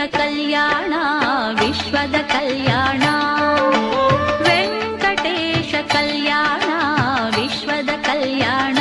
ಕಲ್ಯಾಣ ವಿಶ್ವದ ಕಲ್ಯಾಣ ವೆಂಕಟೇಶ ಕಲ್ಯಾಣ ವಿಶ್ವದ ಕಲ್ಯಾಣ.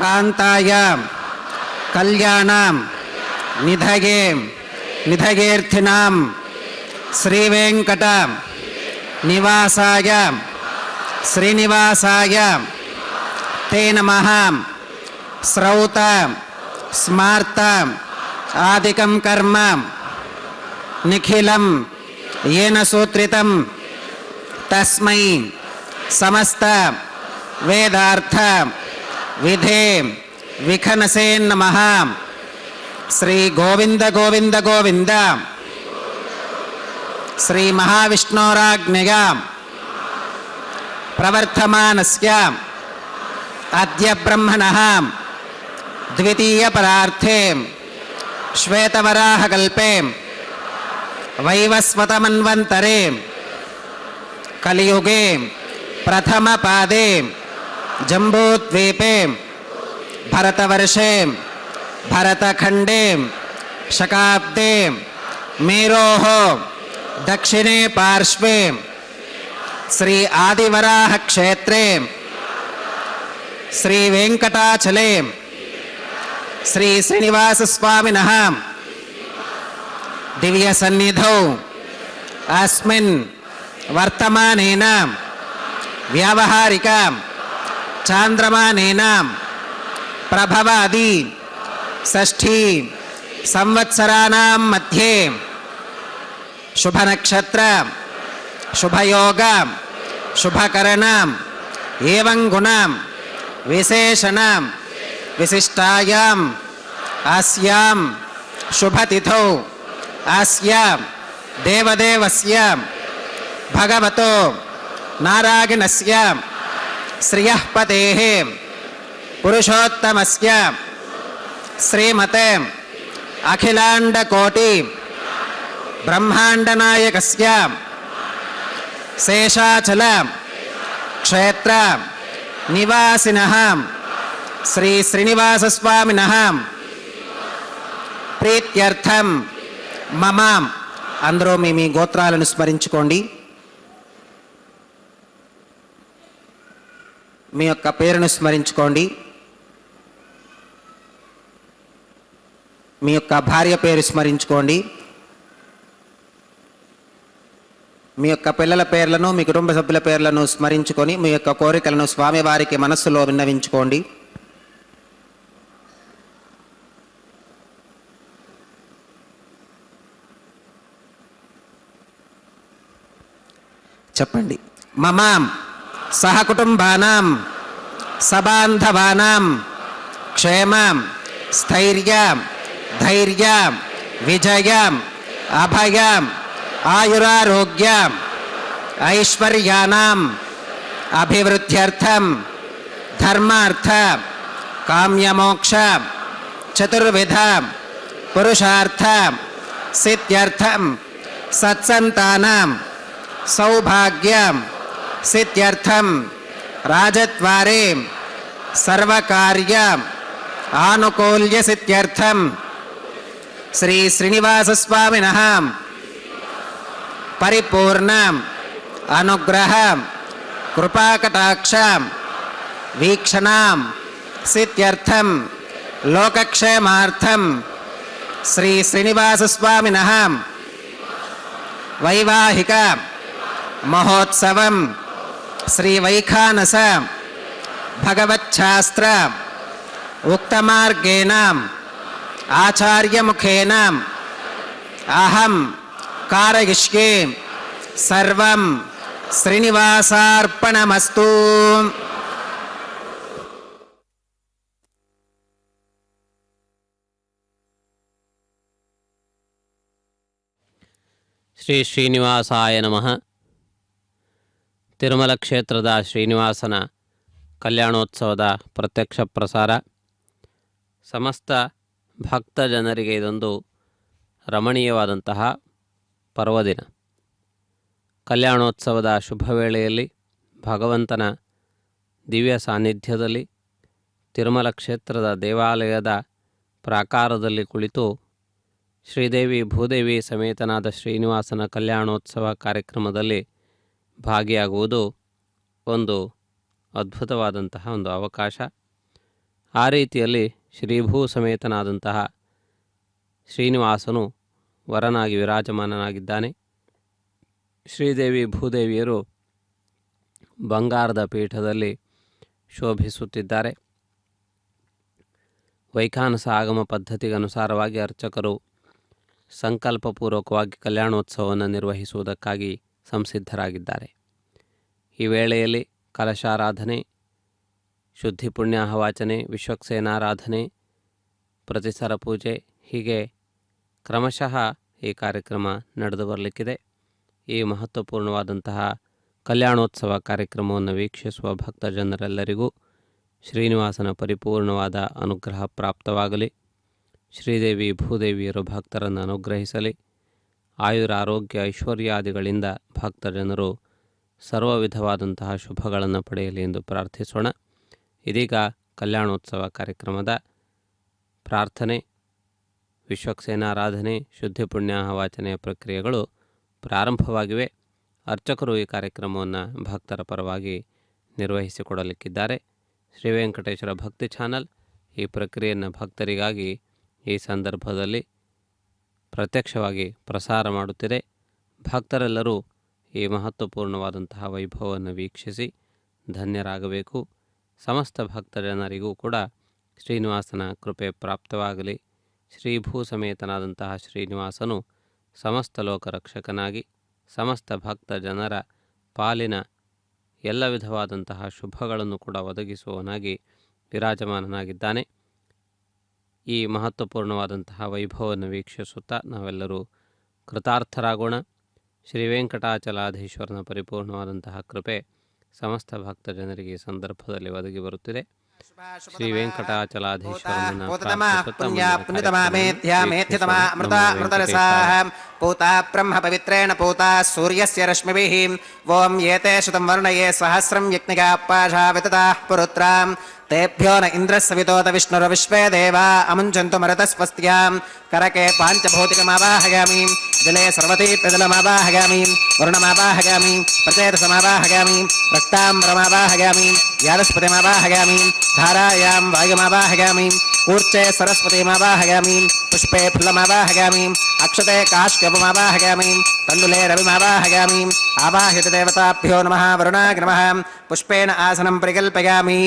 ಕಾಂತಾಯ ಕಲ್ಯಾಣಂ ನಿಧಯೇ ನಿಧಯೇರ್ಥಿನಾಂ ಶ್ರೀವೆಂಕಟ ನಿವಾಸಾಯ ಶ್ರೀನಿವಾಸಾಯ ತೇ ನಮಃ ಶ್ರೌತ ಸ್ಮಾರ್ತ ಆದಿಕಂ ಕರ್ಮ ನಿಖಿಲಂ ಯೇನ ಸೂತ್ರಿತಂ ತಸ್ಮೈ ಸಮಸ್ತ ವೇದಾರ್ಥ ವಿಧೇ ವಿಖನಸೇ ನಮಃ. ಶ್ರೀ ಗೋವಿಂದ ಗೋವಿಂದ ಗೋವಿಂದ ಶ್ರೀ ಮಹಾವಿಷ್ಣೋರಾಜ್ಞೆಯ ಪ್ರವರ್ತಮಾನಸ್ಯ ಅದ್ಯ ಬ್ರಹ್ಮಣಃ ದ್ವಿತೀಯ ಪರಾರ್ಥೆ ಶ್ವೇತವರಾಹಕಲ್ಪೆ ವೈವಸ್ವತಮನ್ವಂತರೆ ಕಲಿಯುಗೆ ಪ್ರಥಮ ಪಾದೆ ಜಂಬೂದ್ವೀಪೆ ಭರತವರ್ಷೆ ಭರತಖಂಡೇ ಶಕಾಬ್ದೆ ಮೇರೋಃ ದಕ್ಷಿಣೆ ಪಾರ್ಶ್ವೆ ಶ್ರೀ ಆದಿವರಾಹ ಕ್ಷೇತ್ರೇ ಶ್ರೀ ವೆಂಕಟಾಚಲೆ ಶ್ರೀ ಶ್ರೀನಿವಾಸ ಸ್ವಾಮಿನಃ ದಿವ್ಯ ಸನ್ನಿಧೌ ಅಸ್ಮಿನ್ ವರ್ತಮಾನೇನ ವ್ಯಾವಹಾರಿಕ ಚಾಂದ್ರಮಾನೇನ ಪ್ರಭವಾದಿ ಷಷ್ಠಿ ಸಂವತ್ಸರಾಣಾಂ ಮಧ್ಯೆ ಶುಭ ನಕ್ಷತ್ರ ಶುಭಯೋಗ ಶುಭಕರಣ ಏವಂ ಗುಣ ವಿಶೇಷಣ ವಿಶಿಷ್ಟಾಯಾಂ ಅಸ್ಯಾಂ ಶುಭತಿಥೌ ಅಸ್ಯ ದೇವದೇವಸ್ಯ ಭಗವತೋ ನಾರಾಯಣಸ್ಯ ಶ್ರಿಯಃ ಪತೇಃ ಪುರುಷೋತ್ತಮಸ್ಯ ಶ್ರೀಮತೆ ಅಖಿಲಾಂಡಕೋಟಿ ಬ್ರಹ್ಮಾಂಡನಾಯಕಸ್ಯ ಶೇಷಾಚಲ ಕ್ಷೇತ್ರ ನಿವಾಸಿನಃ ಶ್ರೀ ಶ್ರೀನಿವಾಸ ಸ್ವಾಮಿನಃ ప్రీత్యర్థం మమ. అందరూ మీ గోత్రాలను స్మరించుకోండి. మీ యొక్క పేరును స్మరించుకోండి. మీ యొక్క భార్య పేరు స్మరించుకోండి. మీ యొక్క పిల్లల పేర్లను మీ కుటుంబ సభ్యుల పేర్లను స్మరించుకొని మీ యొక్క కోరికలను స్వామివారికి మనస్సులో విన్నవించుకోండి. చెప్పండి. మమాం సహకుటుంబానాం సబాంధవానాం క్షేమం స్థైర్యం ధైర్యం విజయం అభయం ఆయురారోగ్యం ఐశ్వర్యానాం అభివృద్ధ్యర్థం ధర్మార్థ కామ్యమోక్ష చతుర్విధ పురుషార్థ సిద్ధ్యర్థం సత్సంతానం సౌభాగ్యం సిద్ధ్యర్థం రాజద్వారే సర్వకార్య ఆనుకూల్య సిద్ధ్యర్థం శ్రీ శ్రీనివాస స్వామినః పరిపూర్ణ అనుగ్రహ కృపాకటాక్ష వీక్షణాం సిద్ధ్యర్థం లోకక్షేమార్థం శ్రీ శ్రీనివాస స్వామినః వైవాహిక మహోత్సవం శ్రీ వైఖానస భగవచ్ఛాస్త్ర ఉక్తమార్గేణ ఆచార్యముఖేన అహం కారయిష్యే సర్వం శ్రీనివాసార్పణమస్తు. ಶ್ರೀ ಶ್ರೀನಿವಾಸಾಯ ನಮಃ. ತಿರುಮಲ ಕ್ಷೇತ್ರದ ಶ್ರೀನಿವಾಸನ ಕಲ್ಯಾಣೋತ್ಸವದ ಪ್ರತ್ಯಕ್ಷ ಪ್ರಸಾರ. ಸಮಸ್ತ ಭಕ್ತ ಜನರಿಗೆ ಇದೊಂದು ರಮಣೀಯವಾದಂತಹ ಪರ್ವದಿನ. ಕಲ್ಯಾಣೋತ್ಸವದ ಶುಭ ವೇಳೆಯಲ್ಲಿ ಭಗವಂತನ ದಿವ್ಯ ಸಾನ್ನಿಧ್ಯದಲ್ಲಿ ತಿರುಮಲ ಕ್ಷೇತ್ರದ ದೇವಾಲಯದ ಪ್ರಾಕಾರದಲ್ಲಿ ಕುಳಿತು ಶ್ರೀದೇವಿ ಭೂದೇವಿ ಸಮೇತನಾದ ಶ್ರೀನಿವಾಸನ ಕಲ್ಯಾಣೋತ್ಸವ ಕಾರ್ಯಕ್ರಮದಲ್ಲಿ ಭಾಗಿಯಾಗುವುದು ಒಂದು ಅದ್ಭುತವಾದಂತಹ ಒಂದು ಅವಕಾಶ. ಆ ರೀತಿಯಲ್ಲಿ ಶ್ರೀಭೂ ಸಮೇತನಾದಂತಹ ಶ್ರೀನಿವಾಸನು ವರನಾಗಿ ವಿರಾಜಮಾನನಾಗಿದ್ದಾನೆ. ಶ್ರೀದೇವಿ ಭೂದೇವಿಯರು ಬಂಗಾರದ ಪೀಠದಲ್ಲಿ ಶೋಭಿಸುತ್ತಿದ್ದಾರೆ. ವೈಖಾನಸ ಆಗಮ ಪದ್ಧತಿಗನುಸಾರವಾಗಿ ಅರ್ಚಕರು ಸಂಕಲ್ಪಪೂರ್ವಕವಾಗಿ ಕಲ್ಯಾಣೋತ್ಸವವನ್ನು ನಿರ್ವಹಿಸುವುದಕ್ಕಾಗಿ ಸಂಸಿದ್ಧರಾಗಿದ್ದಾರೆ. ಈ ವೇಳೆಯಲ್ಲಿ ಕಲಶಾರಾಧನೆ, ಶುದ್ಧಿ ಪುಣ್ಯಾಹವಾಚನೆ, ವಿಶ್ವಕ್ಸೇನಾರಾಧನೆ, ಪ್ರತಿಸರ ಪೂಜೆ ಹೀಗೆ ಕ್ರಮಶಃ ಈ ಕಾರ್ಯಕ್ರಮ ನಡೆದು ಬರಲಿಕ್ಕಿದೆ. ಈ ಮಹತ್ವಪೂರ್ಣವಾದಂತಹ ಕಲ್ಯಾಣೋತ್ಸವ ಕಾರ್ಯಕ್ರಮವನ್ನು ವೀಕ್ಷಿಸುವ ಭಕ್ತ ಜನರೆಲ್ಲರಿಗೂ ಶ್ರೀನಿವಾಸನ ಪರಿಪೂರ್ಣವಾದ ಅನುಗ್ರಹ ಪ್ರಾಪ್ತವಾಗಲಿ. ಶ್ರೀದೇವಿ ಭೂದೇವಿಯರು ಭಕ್ತರನ್ನು ಅನುಗ್ರಹಿಸಲಿ. ಆಯುರಾರೋಗ್ಯ ಐಶ್ವರ್ಯಾದಿಗಳಿಂದ ಭಕ್ತ ಜನರು ಸರ್ವ ವಿಧವಾದಂತಹ ಶುಭಗಳನ್ನು ಪಡೆಯಲಿ ಎಂದು ಪ್ರಾರ್ಥಿಸೋಣ. ಇದೀಗ ಕಲ್ಯಾಣೋತ್ಸವ ಕಾರ್ಯಕ್ರಮದ ಪ್ರಾರ್ಥನೆ, ವಿಶ್ವಕ್ಸೇನಾರಾಧನೆ, ಶುದ್ಧಿ ಪುಣ್ಯಾಹವಾಚನೆಯ ಪ್ರಕ್ರಿಯೆಗಳು ಪ್ರಾರಂಭವಾಗಿವೆ. ಅರ್ಚಕರು ಈ ಕಾರ್ಯಕ್ರಮವನ್ನು ಭಕ್ತರ ಪರವಾಗಿ ನಿರ್ವಹಿಸಿಕೊಡಲಿಕ್ಕಿದ್ದಾರೆ. ಶ್ರೀ ವೆಂಕಟೇಶ್ವರ ಭಕ್ತಿ ಚಾನಲ್ ಈ ಪ್ರಕ್ರಿಯೆಯನ್ನು ಭಕ್ತರಿಗಾಗಿ ಈ ಸಂದರ್ಭದಲ್ಲಿ ಪ್ರತ್ಯಕ್ಷವಾಗಿ ಪ್ರಸಾರ ಮಾಡುತ್ತಿದೆ. ಭಕ್ತರೆಲ್ಲರೂ ಈ ಮಹತ್ವಪೂರ್ಣವಾದಂತಹ ವೈಭವವನ್ನು ವೀಕ್ಷಿಸಿ ಧನ್ಯರಾಗಬೇಕು. ಸಮಸ್ತ ಭಕ್ತ ಜನರಿಗೂ ಕೂಡ ಶ್ರೀನಿವಾಸನ ಕೃಪೆ ಪ್ರಾಪ್ತವಾಗಲಿ. ಶ್ರೀಭೂ ಸಮೇತನಾದಂತಹ ಶ್ರೀನಿವಾಸನು ಸಮಸ್ತ ಲೋಕರಕ್ಷಕನಾಗಿ ಸಮಸ್ತ ಭಕ್ತ ಜನರ ಪಾಲಿನ ಎಲ್ಲ ವಿಧವಾದಂತಹ ಶುಭಗಳನ್ನು ಕೂಡ ಒದಗಿಸುವವನಾಗಿ ವಿರಾಜಮಾನನಾಗಿದ್ದಾನೆ. ಈ ಮಹತ್ವಪೂರ್ಣವಾದಂತಹ ವೈಭವವನ್ನು ವೀಕ್ಷಿಸುತ್ತಾ ನಾವೆಲ್ಲರೂ ಕೃತಾರ್ಥರಾಗೋಣ. ಶ್ರೀ ವೆಂಕಟಾಚಲಾಧೀಶ್ವರನ ಪರಿಪೂರ್ಣವಾದಂತಹ ಕೃಪೆ ಸಮಸ್ತ ಭಕ್ತ ಜನರಿಗೆ ಈ ಸಂದರ್ಭದಲ್ಲಿ ಒದಗಿ ಬರುತ್ತಿದೆ. ಶ್ರೀ ವೆಂಕಟಾಚಲಾಧೀಶ್ವರನ पूता ब्रह्म पवित्रेण पूता सूर्यस्य रश्मिभिः ओं एते शतं वर्णये सहस्रं यज्ञिकापाशा वितताः पुरुत्रां तेभ्यो न इन्द्रस्य वितोत विष्णुर्विश्वे देवा अमुञ्चन्तु मरुतस्वस्त्यां करके पाञ्चभौतिकमावाहयामि जले सर्वतीर्थजलमावाहयामि वरुणमावाहयामि प्रचेतसमावाहयामि रक्ताम्बरमावाहयामि यादस्पतिमावाहयामि धारायां वायुमावाहयामि कूर्चे सरस्वतीमावाहयामि पुष्पे फुल्लमावाहयामि अक्षते काश्यपमावाहयामि तण्डुले रविमावाहयामि आवाह्यते देवताभ्यो नमः वरुणाय नमः पुष्पेण आसनं परिकल्पयामि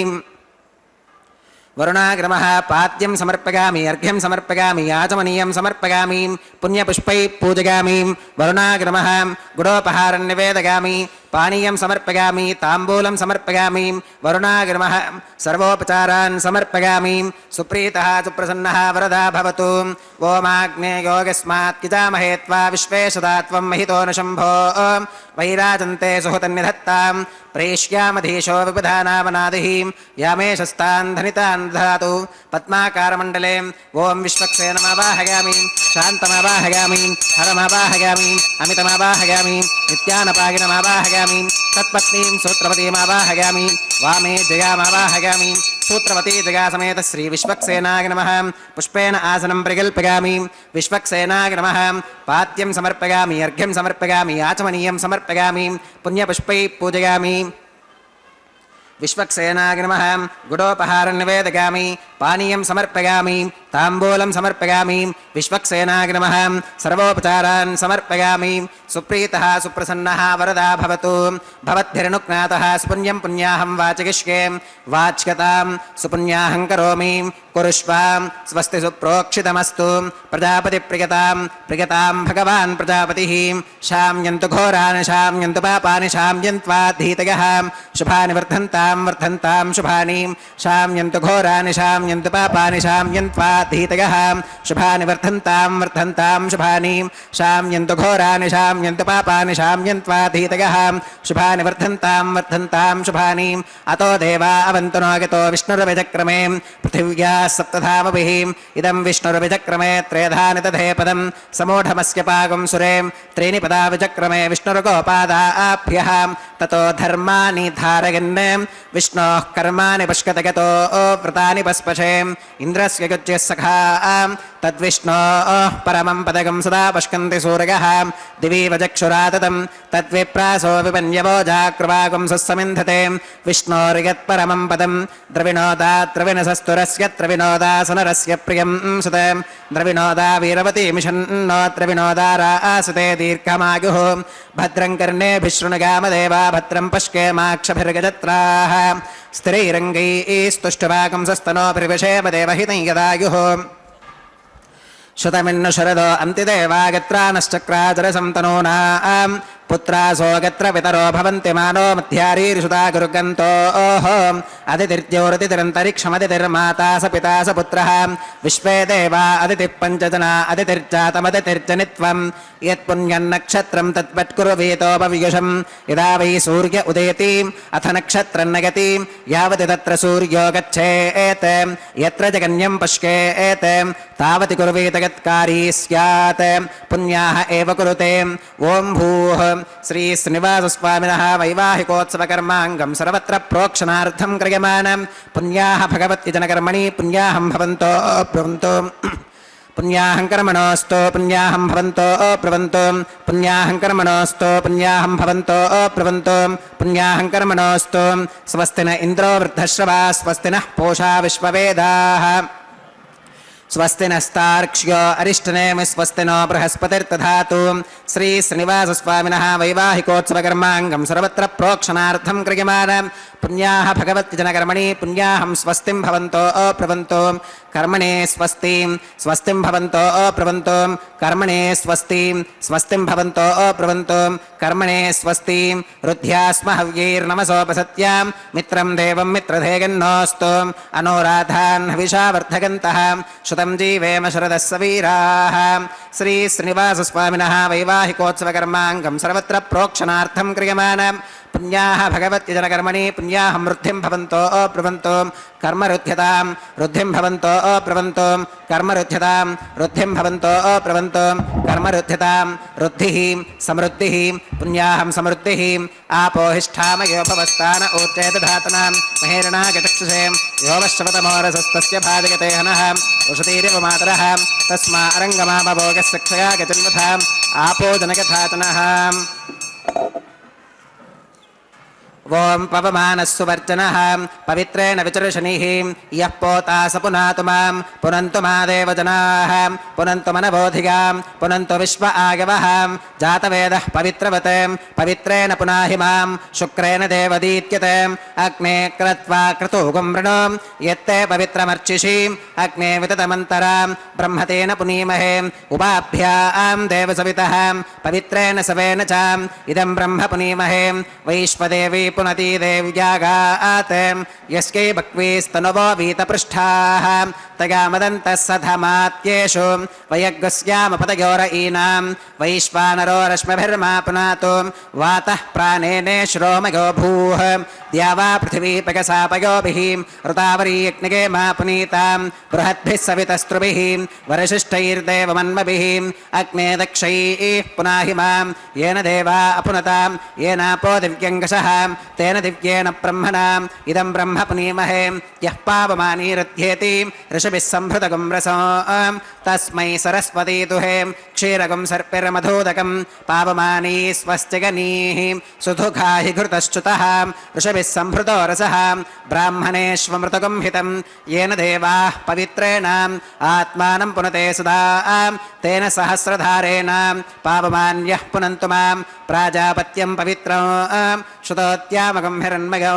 वरुणाय नमः पाद्यं समर्पयामि अर्घ्यं समर्पयामि आचमनीयं समर्पयामि पुण्यपुष्पैः पूजयामि वरुणाय नमः गुडोपहारं निवेदयामि पानीयं समर्पयामि ताम्बूलं समर्पयामि वरुणाय नमः सर्वोपचारान् समर्पयामि सुप्रीतः सुप्रसन्नः वरदा भवतु ओमाग्नेयोगस्मात् किजामहे त्वा विश्वेशदा त्वं महितो न शम्भो वैराजन्ते सुहृतन्निधत्तां प्रेष्यामधीशो विबुधानावनादिः यामेशस्तान् धनितान् दधातु पद्माकारमण्डले ओं विश्वक्सेनमावाहयामि शान्तमावाहयामि हरमावाहयामि अमितमावाहयामि नित्यानपागिनमावाहयामि तत्पत्नीं सूत्रवतीमावाहयामि वामे जयामावाहयामि सूत्रवती जया समेत श्री विश्वक्सेनाय नमः पुष्पेण आसनं परिकल्पयामि विश्वक्सेनाय नमः पाद्यं समर्पयामि अर्घ्यं समर्पयामि आचमनीयं समर्पयामि पुण्यपुष्पैः पूजयामि विश्वक्सेनाय नमः गुडोपहारं निवेदयामि पानीयं समर्पयामि ताम्बूलं समर्पयामि विश्वक्सेनाय नमः सर्वोपचारान् समर्पयामि सुप्रीतः सुप्रसन्नः वरदा भवतु भवद्भिरनुज्ञातः सुपुण्यं पुण्याहं वाचिकिष्ये वाच्यतां सुपुण्याहं करोमि कुरुष्वां स्वस्ति सुप्रोक्षितमस्तु प्रजापतिप्रियतां प्रियतां भगवान् प्रजापतिः शाम्यन्तु घोरान् शाम्यन्तु पापानि शाम्यन्त्वाद्धीतयः शुभानि वर्धन्तां वर्धन्तां शुभानि शाम्यन्तु घोरानि शाम्यन्तु पापानि शाम्यन्त्वाद्धीतयः शुभानि वर्धन्तां वर्धन्तां शुभानि शाम्यन्तु घोरानि शाम्यन्तु पापानि शाम्यन्त्वाद्धीतयः शुभानि वर्धन्तां वर्धन्तां शुभानि अतो देवा अवन्तु नो यतो विष्णुरविचक्रमे पृथिव्याः सप्तधामभिः इदं विष्णुरविचक्रमे त्रेधानि तथे पदं समूढमस्य पागं सुरे त्रीणि पदा विचक्रमे विष्णुर्गोपादाभ्यः ततो धर्माणि धारयन् विष्णोः कर्माणि पश्यत गतो व्रतानि पस्पशे इन्द्रस्य युज्यः सखा तद्विष्णोः परमं पदकं सदा पश्यन्ति सूरयः दिवि वचक्षुराततं तद्विप्रासो विपन्यवो जाकृवागुं सस्समिन्धते विष्णोर्यत्परमं पदं द्रविणोदाद्रविणसस्तुरस्य द्रविणोदासनरस्य प्रियं सुत द्रविणोदा वीरवती मिषन्नो द्रविणोदा रासते दीर्घमायुः भद्रं कर्णेभिः शृणुगामदेवा भद्रं पश्येमाक्षभिर्गजत्राः स्थिरैरङ्गैस्तुष्टवाकं सस्तनोभिर्विषेम देवहितं यदायुः श्रुतमिन्नु शरदो अन्तिदेवागत्रानश्चक्राचरसं तनूनां पुत्रासो गत्र पितरो भवन्ति मानो मध्यारीरिषुता गुरुगन्तोः अदितिर्ज्योतिरन्तरिक्षमदितिर्माता स पिता स पुत्रः विश्वे देवा अदितिः पञ्चजना अदितिर्जातमदितिर्जनित्वं यत्पुण्यन्नक्षत्रं तद्वत्कुर्वीतोपवियुषं यदा वै सूर्य उदेति अथ नक्षत्रं नगति यावति तत्र सूर्यो गच्छेत् यत्र जगन्यं पश्येत् तावति कुर्वीत यत्कारी स्यात् पुण्याः एव कुरुते ॐ भूः श्री श्रीनिवासस्वामिनः वैवाहिकोत्सवकर्माङ्गं सर्वत्र प्रोक्षणार्थं क्रियमाणं पुण्याः भगवत्यजनकर्मणि पुण्याहं भवन्तो ब्रुवन्तु पुण्याहं कर्मणोऽस्तु पुण्याहं भवन्तो ब्रुवन्तु पुण्याहं कर्मणोऽस्तु पुण्याहं भवन्तो ब्रुवन्तु पुण्याहं कर्मणोऽस्तु स्वस्ति न इन्द्रो वृद्धश्रवा स्वस्ति नः पूषा विश्ववेदाः स्वस्ति नस्तार्क्ष्यो अरिष्टनेमि स्वस्ति नो बृहस्पतिर्दधातु श्री श्रीनिवासस्वामिनः वैवाहिकोत्सवकर्माङ्गं सर्वत्र प्रोक्षणार्थं क्रियमाणं पुण्याः भगवत्यजनकर्मणि पुण्याहं स्वस्तिं भवन्तो ब्रुवन्तु कर्मणे स्वस्तिं स्वस्तिं भवन्तो ब्रुवन्तु कर्मणे स्वस्तिं स्वस्तिं भवन्तो ब्रुवन्तु कर्मणे स्वस्तिं रुद्ध्यास्म हव्यैर्नमसोपसत्यां मित्रं देवं मित्रधेयन्नोऽस्तु अनोराधान् हविषा वर्धगन्तः श्रुतं जीवेम शरदः सवीराः श्री श्रीनिवासस्वामिनः वैवाहिकोत्सवकर्माङ्गं सर्वत्र प्रोक्षणार्थं क्रियमाणं पुण्याः भगवत्यजनकर्मणि पुण्याहं वृद्धिं भवन्तो ब्रुवन्तु कर्मरुध्यतां वृद्धिं भवन्तो ब्रुवन्तु कर्मरुध्यतां वृद्धिं भवन्तो ब्रुवन्तु कर्मरुध्यतां वृद्धिः समृद्धिः पुण्याहं समृद्धिः आपोहिष्ठामयो भवस्तान ऊर्जेदधातनां महेरणागचक्षुषे योवश्रवतमोरसस्तस्य भाजयते हनः उषतीरिव मातरः तस्मा अरङ्गमामभोगस्य क्षया गजन्वथाम् आपो जनकथातनः ओं पवमानस्सु वर्जनः पवित्रेण विचर्षणिः यः पोता स पुनातु मां पुनन्तु मा देवजनाः पुनन्तु मनबोधिगां पुनन्तु विश्व आगवः जातवेदः पवित्रवत् पवित्रेण पुनाहि मां शुक्रेण देवदीत्यते अग्ने क्रत्वा क्रतुगुं वृणो यत्ते पवित्रमर्चिषि अग्ने विततमन्तरां ब्रह्मतेन पुनीमहे उपाभ्यां देवसवितः पवित्रेण सवेन च इदं ब्रह्म पुनीमहे वैश्वदेवी पुनती देव्यागात् यस्यै बक्वीस्तनुवो वीतपृष्ठाः तया मदन्तः सधमात्येषु वयग्स्यामपदयोरयीनां वैश्वानरो रश्मिभिर्मा पुनातु वातः प्राणेने श्रोमयो भूः द्यावा पृथिवी पयसापयोभिः ऋतावरीयज्ञगे मा पुनीतां बृहद्भिः सवितस्त्रुभिः वरशिष्ठैर्देवमन्मभिः अग्ने दक्षैः पुनाहि मां येन देवा अपुनतां येनापो दिव्यङ्गशः तेन दिव्येन ब्रह्मणाम् इदं ब्रह्म पुनीमहे यः पावमानीरध्येति ऋषभिः सम्भृतगुं रसो तस्मै सरस्वती दुहे क्षीरगुं सर्पिर्मधूदकं पावमानी स्वस्तिगनीः सुधुघाहि घृतश्च्युतः ऋषभिः सम्भृतो रसः ब्राह्मणेष्वमृतगुं हितं येन देवाः पवित्रेण आत्मानं पुनते सदा तेन सहस्रधारेण पावमान्यः पुनन्तु मां प्राजापत्यं पवित्रं श्रुतोत्यामगं हिरण्मयो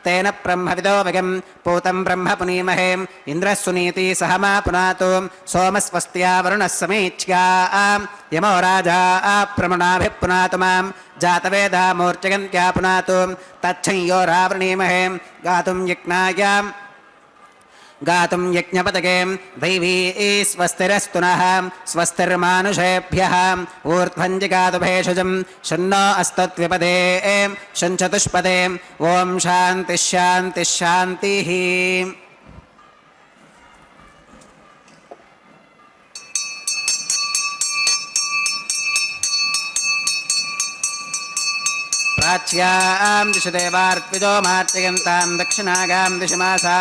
तेन ब्रह्मविदो वगं पूतं ब्रह्म पुनीमहे इन्द्रः सुनीति सह मा पुनातु सोमस्वस्त्या वरुणः समीच्या यमो राजा प्रमुणाभिः पुनातु मां जातवेदा मूर्चयन्त्या पुनातु तच्छंयो रावृणीमहे गातुं यज्ञपदके दैवी स्वस्तिरस्तु नः स्वस्तिर्मानुषेभ्यः ऊर्ध्वञ्जिगातु भेषजं शन्नो अस्तद्विपदे शञ्चतुष्पदे ॐ शान्तिः शान्तिः शान्तिः वाच्यां दिशि देवार्पितो मार्जयन्तां दक्षिणागां दिशि मासा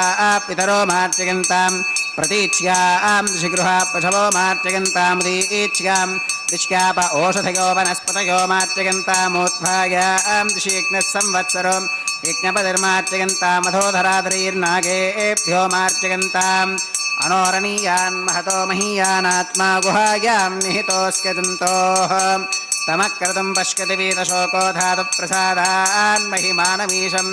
पितरो मार्जयन्तां प्रतीच्यां दिशि गृहा पशवो मार्जयन्तामुदीच्यां दिश्याप ओषधयो वनस्पतयो मार्जयन्तामोत्भागां दिशि यज्ञः संवत्सरो यज्ञपतिर्मार्जयन्तामधोधराधरीर्नागेभ्यो मार्जयन्ताम् अणोरणीयान् महतो महीयानात्मा गुहायां निहितोऽस्य जन्तोः तमक्रतुं पश्यति वीतशोको धातुप्रसादान् महिमानमीशं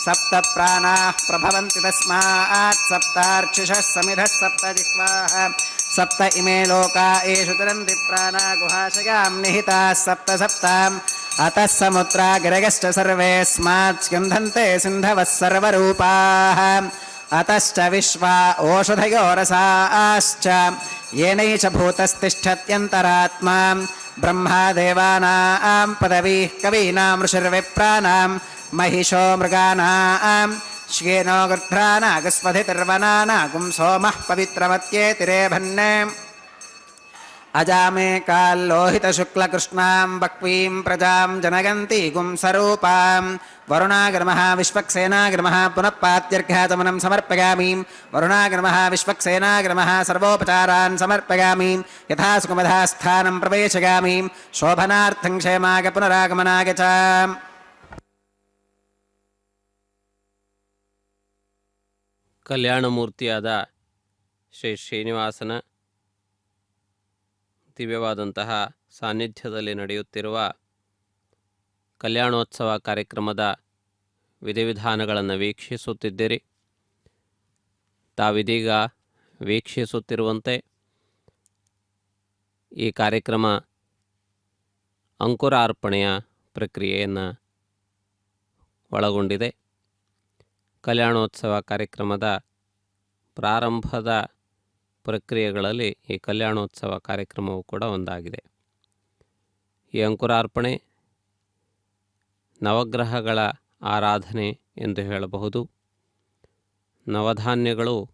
सप्त प्राणाः प्रभवन्ति तस्मात् सप्तार्चिषः समिधः सप्त जिह्वाः सप्त इमे लोका एषु तरन्ति प्राणा गुहाशयां निहिताः सप्त सप्ताम् अतः समुद्रा गिरगश्च सर्वेऽस्मात् स्यन्धन्ते सिन्धवः सर्वरूपाः अतश्च विश्वा ओषधयो रसाश्च येनैष भूतस्तिष्ठत्यन्तरात्मा ब्रह्मा देवानां पदवीः कवीनां ऋषिर्विप्राणां महिषो मृगाणां श्येनो गृध्रानागस्वधितिर्वनानागुं सोमः पवित्रमत्येतिरेभन्ने अजामे काल्लोहितशुक्लकृष्णां बक्वीं प्रजां जनयन्ती गुंसरूपां वरुणाग्रमः विश्वक्सेनाग्रमः पुनः पात्यर्घ्याचमनं समर्पयामि वरुणाग्रमः विश्वक्सेनाग्रमः सर्वोपचारान् समर्पयामि यथा सुखमधास्थानं प्रवेशयामि शोभनार्थं क्षेमाय पुनरागमनाय च ಕಲ್ಯಾಣಮೂರ್ತಿಯಾದ ಶ್ರೀ ಶ್ರೀನಿವಾಸನ ದಿವ್ಯವಾದಂತಹ ಸಾನ್ನಿಧ್ಯದಲ್ಲಿ ನಡೆಯುತ್ತಿರುವ ಕಲ್ಯಾಣೋತ್ಸವ ಕಾರ್ಯಕ್ರಮದ ವಿಧಿವಿಧಾನಗಳನ್ನು ವೀಕ್ಷಿಸುತ್ತಿದ್ದೀರಿ. ತಾವಿದೀಗ ವೀಕ್ಷಿಸುತ್ತಿರುವಂತೆ ಈ ಕಾರ್ಯಕ್ರಮ ಅಂಕುರಾರ್ಪಣೆಯ ಪ್ರಕ್ರಿಯೆಯನ್ನು ಒಳಗೊಂಡಿದೆ. ಕಲ್ಯಾಣೋತ್ಸವ ಕಾರ್ಯಕ್ರಮದ ಪ್ರಾರಂಭದ ಪ್ರಕ್ರಿಯೆಗಳಲ್ಲಿ ಈ ಕಲ್ಯಾಣೋತ್ಸವ ಕಾರ್ಯಕ್ರಮವು ಕೂಡ ಒಂದಾಗಿದೆ. ಈ ಅಂಕುರಾರ್ಪಣೆ ನವಗ್ರಹಗಳ ಆರಾಧನೆ ಎಂದು ಹೇಳಬಹುದು. ನವಧಾನ್ಯಗಳು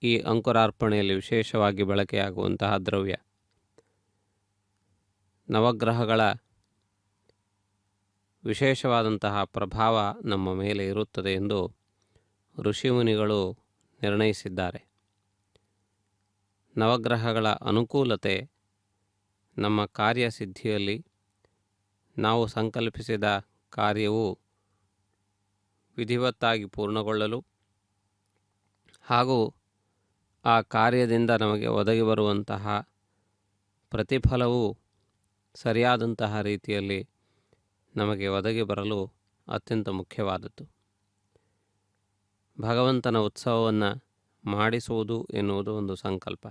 ಈ ಅಂಕುರಾರ್ಪಣೆಯಲ್ಲಿ ವಿಶೇಷವಾಗಿ ಬಳಕೆಯಾಗುವಂತಹ ದ್ರವ್ಯ. ನವಗ್ರಹಗಳ ವಿಶೇಷವಾದಂತಹ ಪ್ರಭಾವ ನಮ್ಮ ಮೇಲೆ ಇರುತ್ತದೆ ಎಂದು ಋಷಿಮುನಿಗಳು ನಿರ್ಣಯಿಸಿದ್ದಾರೆ. ನವಗ್ರಹಗಳ ಅನುಕೂಲತೆ ನಮ್ಮ ಕಾರ್ಯಸಿದ್ಧಿಯಲ್ಲಿ ನಾವು ಸಂಕಲ್ಪಿಸಿದ ಕಾರ್ಯವು ವಿಧಿವತ್ತಾಗಿ ಪೂರ್ಣಗೊಳ್ಳಲು ಹಾಗೂ ಆ ಕಾರ್ಯದಿಂದ ನಮಗೆ ಒದಗಿ ಬರುವಂತಹ ಪ್ರತಿಫಲವು ಸರಿಯಾದಂತಹ ರೀತಿಯಲ್ಲಿ ನಮಗೆ ಒದಗಿ ಬರಲು ಅತ್ಯಂತ ಮುಖ್ಯವಾದದ್ದು. ಭಗವಂತನ ಉತ್ಸವವನ್ನು ಮಾಡಿಸುವುದು ಎನ್ನುವುದು ಒಂದು ಸಂಕಲ್ಪ.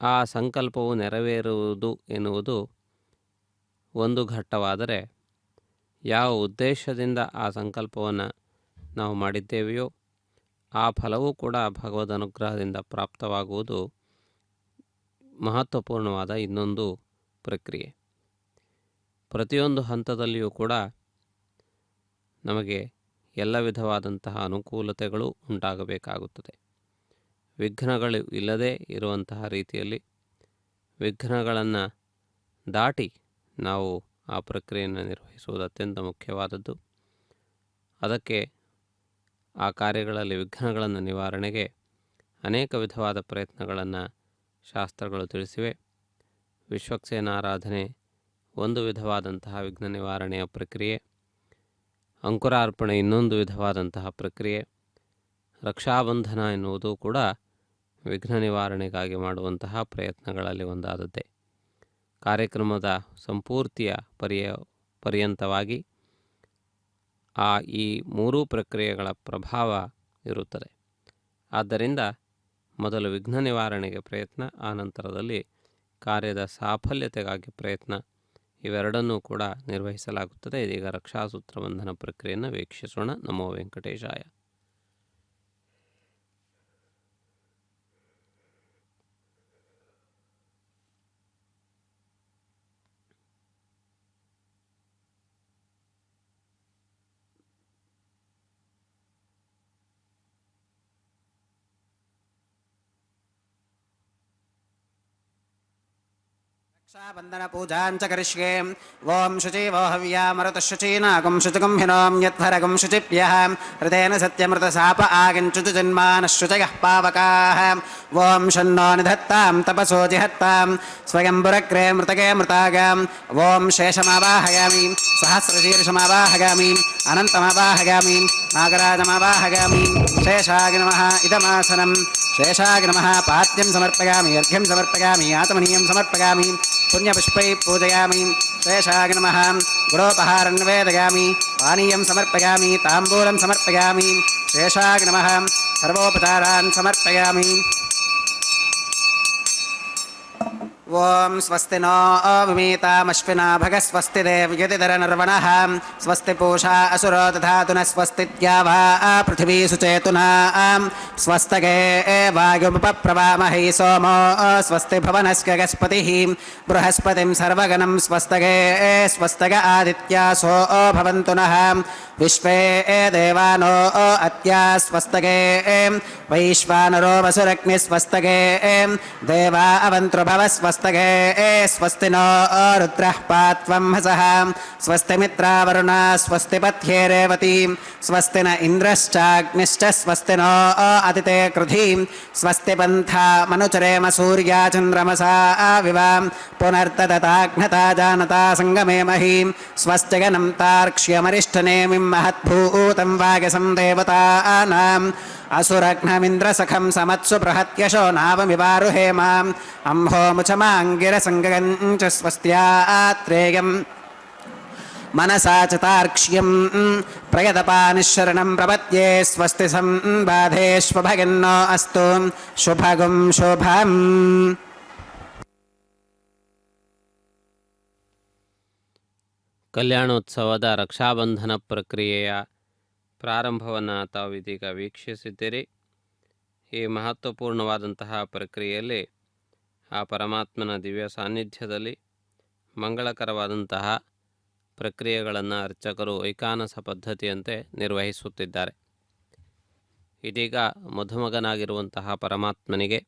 ಆ ಸಂಕಲ್ಪವು ನೆರವೇರುವುದು ಎನ್ನುವುದು ಒಂದು ಘಟ್ಟವಾದರೆ, ಯಾವ ಉದ್ದೇಶದಿಂದ ಆ ಸಂಕಲ್ಪವನ್ನು ನಾವು ಮಾಡಿದ್ದೇವೆಯೋ ಆ ಫಲವೂ ಕೂಡ ಭಗವದ್ ಅನುಗ್ರಹದಿಂದ ಪ್ರಾಪ್ತವಾಗುವುದು ಮಹತ್ವಪೂರ್ಣವಾದ ಇನ್ನೊಂದು ಪ್ರಕ್ರಿಯೆ. ಪ್ರತಿಯೊಂದು ಹಂತದಲ್ಲಿಯೂ ಕೂಡ ನಮಗೆ ಎಲ್ಲ ವಿಧವಾದಂತಹ ಅನುಕೂಲತೆಗಳು ಉಂಟಾಗಬೇಕಾಗುತ್ತದೆ. ವಿಘ್ನಗಳು ಇಲ್ಲದೇ ಇರುವಂತಹ ರೀತಿಯಲ್ಲಿ ವಿಘ್ನಗಳನ್ನು ದಾಟಿ ನಾವು ಆ ಪ್ರಕ್ರಿಯೆಯನ್ನು ನಿರ್ವಹಿಸುವುದು ಅತ್ಯಂತ ಮುಖ್ಯವಾದದ್ದು. ಅದಕ್ಕೆ ಆ ಕಾರ್ಯಗಳಲ್ಲಿ ವಿಘ್ನಗಳನ್ನು ನಿವಾರಣೆಗೆ ಅನೇಕ ವಿಧವಾದ ಪ್ರಯತ್ನಗಳನ್ನು ಶಾಸ್ತ್ರಗಳು ತಿಳಿಸಿವೆ. ವಿಶ್ವಕ್ಸೇನ ಆರಾಧನೆ ಒಂದು ವಿಧವಾದಂತಹ ವಿಘ್ನ ನಿವಾರಣೆಯ ಪ್ರಕ್ರಿಯೆ, ಅಂಕುರಾರ್ಪಣೆ ಇನ್ನೊಂದು ವಿಧವಾದಂತಹ ಪ್ರಕ್ರಿಯೆ, ರಕ್ಷಾಬಂಧನ ಎನ್ನುವುದು ಕೂಡ ವಿಘ್ನ ನಿವಾರಣೆಗಾಗಿ ಮಾಡುವಂತಹ ಪ್ರಯತ್ನಗಳಲ್ಲಿ ಒಂದಾದದ್ದೇ. ಕಾರ್ಯಕ್ರಮದ ಸಂಪೂರ್ತಿಯ ಪರ್ಯಂತವಾಗಿ ಈ ಮೂರೂ ಪ್ರಕ್ರಿಯೆಗಳ ಪ್ರಭಾವ ಇರುತ್ತದೆ. ಆದ್ದರಿಂದ ಮೊದಲು ವಿಘ್ನ ನಿವಾರಣೆಗೆ ಪ್ರಯತ್ನ, ಆನಂತರದಲ್ಲಿ ಕಾರ್ಯದ ಸಾಫಲ್ಯತೆಗಾಗಿ ಪ್ರಯತ್ನ, ಇವೆರಡನ್ನೂ ಕೂಡ ನಿರ್ವಹಿಸಲಾಗುತ್ತದೆ. ಇದೀಗ ರಕ್ಷಾಸೂತ್ರ ಬಂಧನ ಪ್ರಕ್ರಿಯೆಯನ್ನು ವೀಕ್ಷಿಸೋಣ. ನಮೋ ವೆಂಕಟೇಶಾಯ. रक्षाबन्धन पूजाञ्च करिष्ये ओम शुचिवो हव्या मरुतशुचीनागं शुचिगं हिनों यद्भरगं शुचिभ्यः हृदेन सत्यमृतसाप आगञ्चुतु जन्मानश्रुचयः पावकाः ओम शन्नो निधत्तां तपसो जिहत्तां स्वयंपुरग्रे मृतगे मृतागाम् ओम शेषमावाहयामि सहस्रशीर्षमावाहयामि अनन्तमावाहयामि नागराजमावाहयामि शेषाय नमः इदमासनं शेषाय नमः पाद्यं समर्पयामि अर्घ्यं समर्पयामि आत्मनीयं समर्पयामि पुण्यपुष्पैः पूजयामि शेषाय नमः गुडोपहारं निवेदयामि पानीयं समर्पयामि ताम्बूलं समर्पयामि शेषाय नमः सर्वोपचारान् समर्पयामि ओम स्वस्ति नो विमीतामश्विना भगस्वस्ति देवयतिधरनर्वणः स्वस्ति पूषा असुरो दधातु न स्वस्तिद्यावा पृथिवी सुचेतुना स्वस्तगे वायुमुपप्रवामहे सोमो स्वस्ति भवनस्य गस्पतिः बृहस्पतिं सर्वगणं स्वस्तगे स्वस्तग आदित्यासो भवन्तु नः विश्वे देवानो अत्या स्वस्तगे वैश्वानरो वसुरग्नि स्वस्तगे देवा अवन्तृभव स्वस्तगे स्वस्ति नो रुद्रः पात्वं हसः स्वस्ति मित्रावरुणा स्वस्ति पथ्ये रेवती स्वस्ति न इन्द्रश्चाग्निश्च स्वस्ति नो अदिते कृधि स्वस्ति पन्था मनुचरेम सूर्या चन्द्रमसा विवा पुनर्तदताघ्नता जानता संगमे महीं स्वस्तिगनं तार्क्ष्यमरिष्ठनेमिं महद्भूतं वागसं देवतानाम् असुरघ्नमिन्द्रसखं समत्सु बृहत्यशो नावमिवारुहेमाम् अम्होमुचमाङ्गिरसङ्गञ्च स्वस्त्यात्रेयम् मनसा च तार्क्ष्यं प्रयतपानिशरणं प्रपद्ये स्वस्ति संबाधेष्वभगिन्नो अस्तु शुभगुं शुभम् ಕಲ್ಯಾಣೋತ್ಸವದ ರಕ್ಷಾಬಂಧನ ಪ್ರಕ್ರಿಯೆಯ ಪ್ರಾರಂಭವನ್ನು ತಾವು ಇದೀಗ ವೀಕ್ಷಿಸಿದ್ದೀರಿ. ಈ ಮಹತ್ವಪೂರ್ಣವಾದಂತಹ ಪ್ರಕ್ರಿಯೆಯಲ್ಲಿ ಆ ಪರಮಾತ್ಮನ ದಿವ್ಯ ಸಾನ್ನಿಧ್ಯದಲ್ಲಿ ಮಂಗಳಕರವಾದಂತಹ ಪ್ರಕ್ರಿಯೆಗಳನ್ನು ಅರ್ಚಕರು ಐಕಾನಸ ಪದ್ಧತಿಯಂತೆ ನಿರ್ವಹಿಸುತ್ತಿದ್ದಾರೆ. ಇದೀಗ ಮಧುಮಗನಾಗಿರುವಂತಹ ಪರಮಾತ್ಮನಿಗೆ